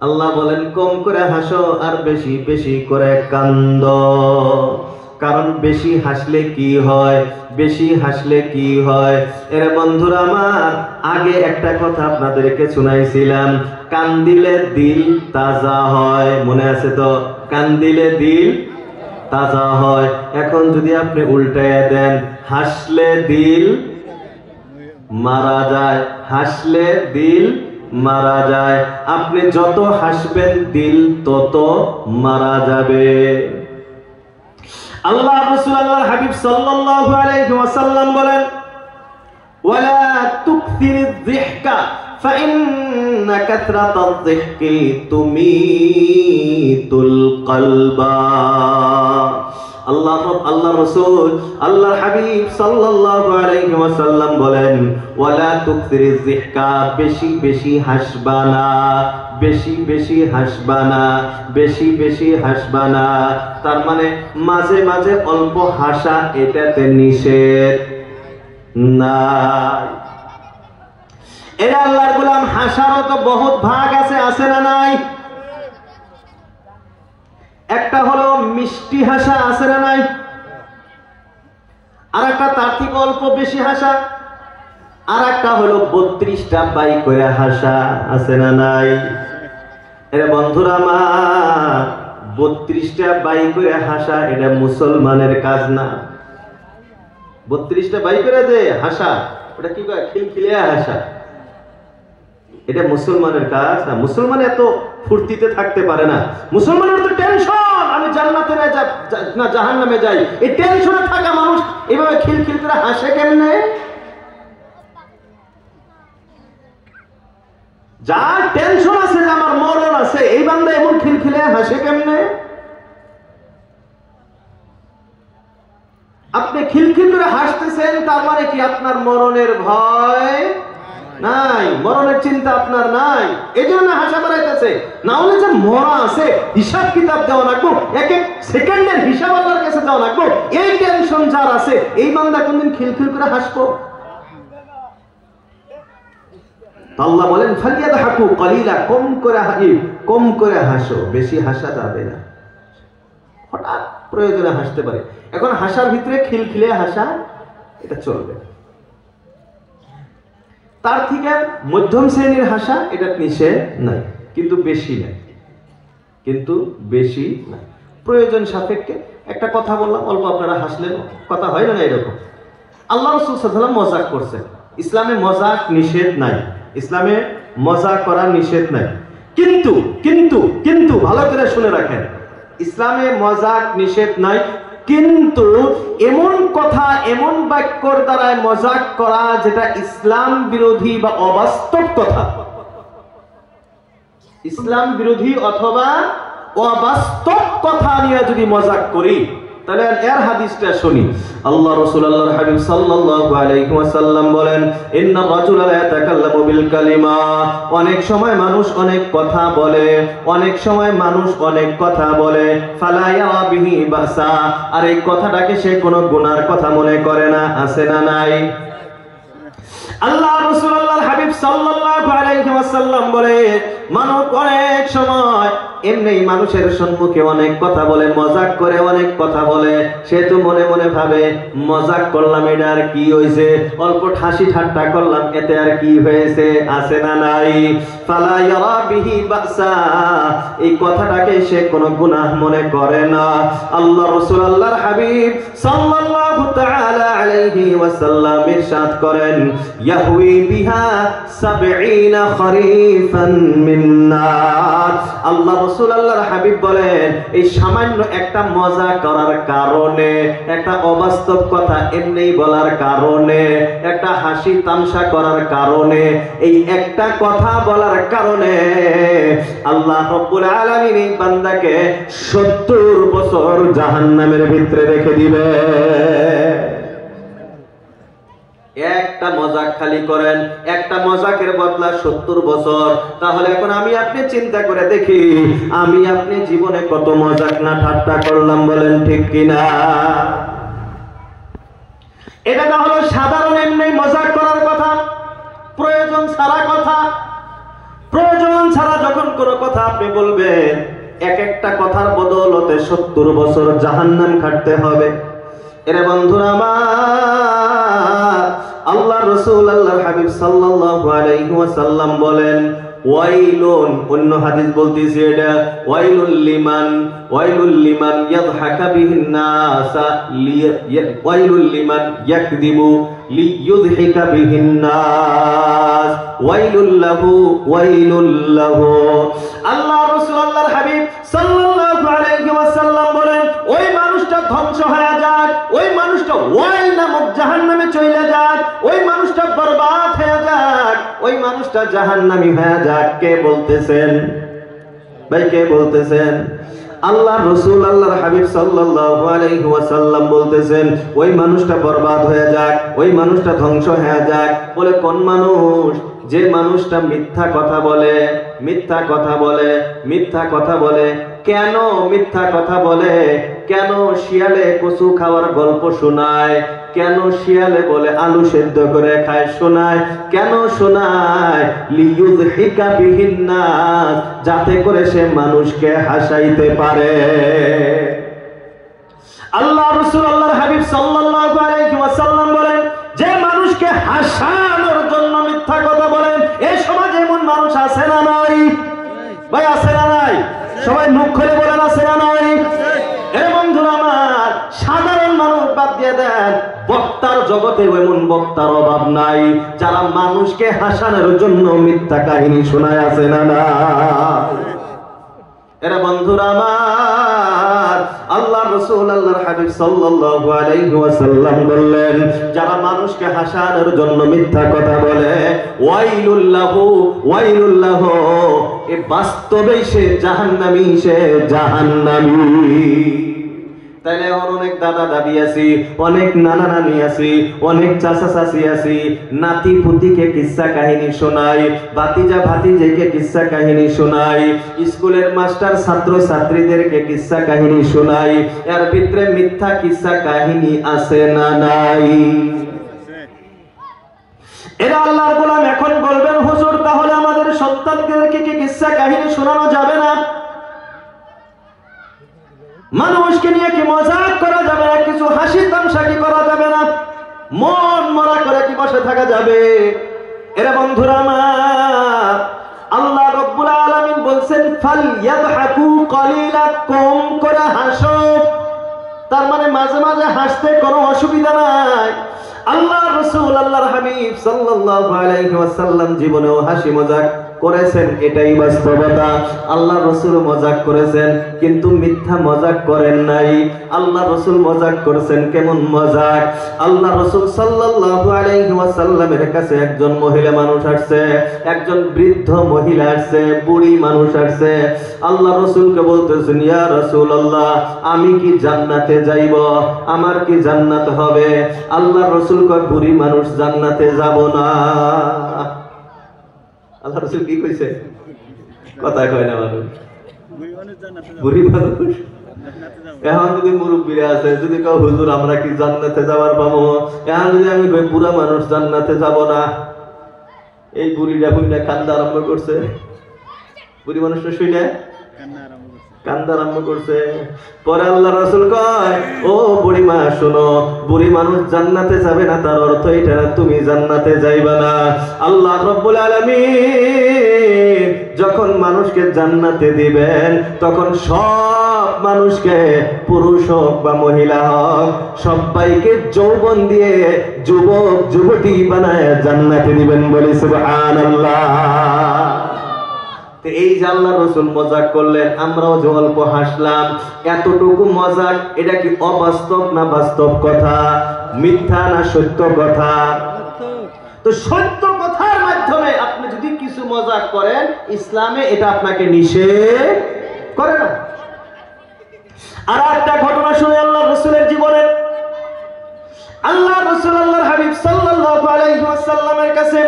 আল্লাহ বলেন কম করে হাসো আর বেশি বেশি করে কান্দো। কারণ বেশি হাসলে কি হয়, বেশি হাসলে কি হয়? এর বন্ধুরা আমার, আগে একটা কথা আপনাদেরকে শুনাইছিলাম, কান দিলে দিল তাজা হয়, মনে আছে তো? কান দিলে দিল তাজা হয়। এখন যদি আপনি উল্টায় দেন, হাসলে দিল মারা যায়, হাসলে দিল মারা যায়। আপনি যত হাসবেন দিল তত মারা যাবে। আল্লাহ রাসূল আল্লাহর হাবিব সাল্লাল্লাহু আলাইহি ওয়াসাল্লাম বলেন, ওয়ালা তুকথিরিয যিহকা ফাইন্না কাসরাতায যিহকি তুমিতুল কলবা। আল্লাহ রাসূল আল্লাহর হাবিব সাল্লাল্লাহু আলাইহি ওয়াসাল্লাম বলেন, ওয়ালা তুকথিরিয যিহকা, বেশি বেশি হাসবা না, বেশি বেশি হাসবা না, বেশি বেশি হাসবা না। তার মানে মাঝে মাঝে অল্প হাসা, এটাতে নিষেধ নাই। এরা আল্লাহর গোলাম, হাসারও তো বহুত ভাগ আছে, আছে না নাই? একটা হলো মিষ্টি হাসা, আছে না নাই? আর একটা তার থেকে অল্প বেশি হাসা, আর একটা হলো 32টা বাই করে হাসা, আছে না নাই? এরা বন্ধুরা আমার, 32টা বাই করে হাসা এটা মুসলমানের কাজ না। 32টা বাই করে যে হাসা, ওটা কি করে? খিলখিলিয়া হাসা, এটা মুসলমানের কাজ না। মুসলমান এত ফুর্তিতে থাকতে পারে না। মুসলমানের তো টেনশন, আমি জান্নাতে না জাহান্নামে যাই, এই টেনশনে থাকা মানুষ এভাবে খিলখিল করে হাসে কেমনে? যার টেনশন আছে যে আমার মরণ আছে, এই বান্দা এমন খিলখিলে হাসে কেমনে? আপনি খিলখিল করে হাসতেছেন, তার মানে কি আপনার মরণের ভয় নাই, মরণের চিন্তা আপনার নাই, এই জন্য হাসা বাড়াইতেছে। না হলে যে মরা আছে, হিসাব কিতাব দেওয়া লাগবো, এক এক সেকেন্ডের হিসাব আল্লাহর কাছে দেওয়া লাগবো, এই টেনশন যার আছে, এই বান্দা কোনদিন খিলখিল করে হাসবো? আল্লাহ বলেন ফালিয়াদহাকু কালিলা, কম করে হাসি, কম করে হাসো, বেশি হাসা যাবে না। হঠাৎ প্রয়োজনে হাসতে পারে। এখন হাসার ভিতরে খিলখিলে হাসা, এটা চলবে। তার থেকে মধ্যম শ্রেণীর হাসা, এটা নিষেধ নাই, কিন্তু বেশি নাই, কিন্তু বেশি নাই, প্রয়োজন সাপেক্ষে। একটা কথা বললাম, অল্প আপনারা হাসলেন, কথা হয় না এরকম। আল্লাহ রাসূল সাল্লাল্লাহু আলাইহি ওয়াসাল্লাম মজাক করছেন। ইসলামে মজাক নিষেধ নাই, ইসলামে মজাক করা নিষেধ নাই, কিন্তু কিন্তু কিন্তু ভালো করে শুনে রাখেন, ইসলামে মজাক নিষেধ নাই, কিন্তু এমন কথা, এমন বাক্যর দ্বারা মজাক করা যেটা ইসলাম বিরোধী বা অবাস্তব কথা, ইসলাম বিরোধী অথবা অবাস্তব কথা নিয়ে যদি মজাক করি, তাহলে এর হাদিসটা শুনি। আল্লাহ রাসূল আল্লাহর হাবিব সাল্লাল্লাহু আলাইহি ওয়াসাল্লাম বলেন, ইন্না রাজুলা লা ইয়াতাকাল্লামু বিল কালিমা, অনেক সময় মানুষ অনেক কথা বলে, অনেক সময় মানুষ অনেক কথা বলে, ফালা ইয়ারা বিহি বাসা, আর এই কথাটাকে সে কোনো গুনার কথা মনে করে না, আছে না নাই? আল্লাহ রাসূল আল্লাহর হাবিব সাল্লাল্লাহু আলাইহি ওয়াসাল্লাম বলে, মানুষ অনেক সময় এমনি মানুষের সম্মুখে অনেক কথা বলে, মজাক করে অনেক কথা বলে, সে তো মনে মনে ভাবে মজাক করলাম, এটা আর কি হয়েছে, অল্প হাসি ঠাট্টা করলাম, এতে আর কি হয়েছে, আছে না নাই? ফালা ইয়ারা বিহি বাসা, এই কথাটাকে সে কোনো গুনাহ মনে করে না। আল্লাহ রাসূল আল্লাহর হাবিব সাল্লাল্লাহু তাআলা আলাইহি ওয়াসাল্লাম ইরশাদ করেন, ইয়াহউই বিহা 70 খরিফান মিন নার। আল্লাহ রাসূল আল্লাহর হাবিব বলেন, এই সামান্য একটা মজা করার কারণে, একটা অবাস্তব কথা এমনি বলার কারণে, একটা হাসি তামাশা করার কারণে, এই একটা কথা বলার কারণে আল্লাহ রাব্বুল আলামিন এই বান্দাকে 70 বছর জাহান্নামের ভিতরে রেখে দিবে। একটা মজাক খালি করেন, একটা মজাকের বদলা 70 বছর। তাহলে এখন আমি আপনি চিন্তা করে দেখি, আমি আপনি জীবনে কত মজাক না ঠাট্টা করলাম, বলেন ঠিক কিনা? এটা না হলো সাধারণ এমনি মজাক করার কথা, প্রয়োজন ছাড়া কথা। প্রয়োজন ছাড়া যখন কোনো কথা আপনি বলবেন, এক একটা কথার বদৌলতে 70 বছর জাহান্নাম খাটতে হবে। এরে বন্ধুরা আমার, আল্লাহ রাসূল আল্লাহর হাবিব সাল্লাল্লাহু আলাইহি ওয়াসাল্লাম বলেন, ওয়াইলুন, অন্য হাদিস বলতেছে এটা ওয়াইলুল লিমান ইয়াদহাকা বিহিন নাস, ওয়াইলুল লিমান ইয়াকযিবু লিইয়ুদহিকা বিহিন নাস, ওয়াইলুল লাহু। আল্লাহ রাসূল আল্লাহর হাবিব সাল্লাল্লাহু আলাইহি ওয়াসাল্লাম বলেন, ওই মানুষটা ধ্বংস হয়ে যাক, ওই মানুষটা ওয়াইল নামক জাহান্নামে চলে যাক, ওই মানুষটা বরবাদ হয়ে যাক, ওই মানুষটা জাহান্নামী হয়ে যাক। কে বলতেছেন ভাই, কে বলতেছেন? আল্লাহ রাসূল আল্লাহর হাবিব সাল্লাল্লাহু আলাইহি ওয়াসাল্লাম বলতেছেন, ওই মানুষটা বরবাদ হয়ে যাক, ওই মানুষটা ধ্বংস হয়ে যাক। বলে কোন মানুষ? যে মানুষটা মিথ্যা কথা বলে, মিথ্যা কথা বলে, মিথ্যা কথা বলে। কেন মিথ্যা কথা বলে? কেন শিয়ালে কচু খাওয়ার গল্প শোনায়? কেন শিয়ালে বলে আলু সেদ্ধ করে খায় শোনায়? কেন শোনায়? লিইয়ুযহিকা বিহিন নাস, যাতে করে সে মানুষকে হাসাইতে পারে। আল্লাহ রাসূল আল্লাহর হাবিব সাল্লাল্লাহু আলাইহি ওয়াসাল্লাম বলেন, যে মানুষকে হাসানোর জন্য মিথ্যা কথা বলেন, এই সমাজে এমন মানুষ আছে না নাই? ভাই আছে না নাই? সবাই মুখ খুলে বলেন, আছে না নাই? এর বন্ধুরা আমার, সাধারণ মানুষ বাদ দিয়ে দেন, বক্তার জগতে এমন বক্তার অভাব নাই যারা মানুষকে হাসানোর জন্য মিথ্যা কাহিনী শোনায়, আছে না না? এরা বন্ধুরা আমার, আল্লাহ রাসূল আল্লাহর হাবিব সাল্লাল্লাহু আলাইহি ওয়াসাল্লাম বললেন, যারা মানুষকে হাসানোর জন্য মিথ্যা কথা বলে, ওয়াইলুল লাহু, এ বাস্তবেই সে জাহান্নামী, সে জাহান্নামী। তাইলে অনেক দাদা দাদি আছি, অনেক নানা নানি আছি, অনেক চাচা চাচি আছি, নাতি পুতিকে কিস্সা কাহিনী শোনাই, ভাতিজা ভাতিজিকে কিস্সা কাহিনী শোনাই, স্কুলের মাস্টার ছাত্র ছাত্রীদেরকে কিস্সা কাহিনী শোনাই। এর ভিতরে মিথ্যা কিস্সা কাহিনী আছে না নাই? এরা আল্লাহর গোলাম। এখন বলবেন, হুজুর তাহলে আমাদের সন্তানদেরকে কি কিস্সা কাহিনী শোনানো যাবে না? মানুষকে নিয়ে কি মজাক করা যাবে না? কিছু হাসি তামাশা কি করা যাবে না? মন মরা করে কি বসে থাকা যাবে? এরা বন্ধুরা আমার, আল্লাহ রাব্বুল আলামিন বলছেন, ফালইয়াদহাকু কলিলা, কম করে হাসো। তার মানে মাঝে মাঝে হাসতে কোনো অসুবিধা নাই। আল্লাহ রাসূল আল্লাহর হাবিব সাল্লাল্লাহু আলাইহি ওয়াসাল্লাম জীবনেও হাসি মজাক করেছেন, এটাই বাস্তবতা। আল্লাহ রাসূল মজাক করেছেন, কিন্তু মিথ্যা মজাক করেন নাই। আল্লাহ রাসূল মজাক করেছেন, কেমন মজাক? আল্লাহ রাসূল সাল্লাল্লাহু আলাইহি ওয়াসাল্লামের কাছে একজন মহিলা মানুষ আসছে, একজন বৃদ্ধ মহিলা আসছে, বুড়ি মানুষ আসছে। আল্লাহ রাসূলকে বলতেছেন, ইয়া রাসূলুল্লাহ, আমি কি জান্নাতে যাইব? আমার কি জান্নাত হবে? আল্লাহ রাসূল কয়, বুড়ি মানুষ জান্নাতে যাব না। আল্লাহ রাসূল কি কইছে? কথা কয় না মানুষ, বুড়ি মানুষ। এখন যদি মুরব্বীরা আছে, যদি কেউ হুজুর আমরা কি জান্নাতে যাবার পাবো, এখন যদি আমি কই বুড়া মানুষ জান্নাতে যাব না, এই বুড়িটা বুড়িটা কান্দা আরম্ভ করছে। বুড়ি মানুষটা শুনে কান্দা আরম্ভ করছে। পরে আল্লাহ রাসূল কয়, ও বুড়ি মা শোনো, বুড়ি মানুষ জান্নাতে যাবে না তার অর্থ এটা না তুমি জান্নাতে যাইবা না। আল্লাহ রাব্বুল আলামিন যখন মানুষকে জান্নাতে দিবেন, তখন সব মানুষকে, পুরুষ হোক বা মহিলা হোক, সবাইকে যৌবন দিয়ে যুবক যুবতী বানায় জান্নাতে দিবেন। বলি সুবহানাল্লাহ। এই যে আল্লাহ রাসূল মজাক করলেন, আমরাও যে অল্প হাসলাম, এতটুকু মজাক, এটা কি অবাস্তব না বাস্তব কথা? মিথ্যা না সত্য কথা? তো সত্য কথার মাধ্যমে আপনি যদি কিছু মজাক করেন, ইসলামে এটা আপনাকে নিষেধ করে না। আর একটা ঘটনা শুনে আল্লাহ রাসূলের জীবনে, আল্লাহ রাসূল আল্লাহর হাবিব সাল্লাল্লাহু চলতেছে,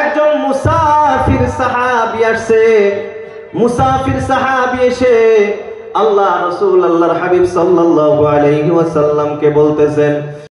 একজন মুসাফির সাহাবী আসছে। মুসাফির সাহাবী এসে আল্লাহ রাসূল আল্লাহর হাবিব সাল্লাল্লাহু আলাইহি ওয়াসাল্লামকে বলতেছেন,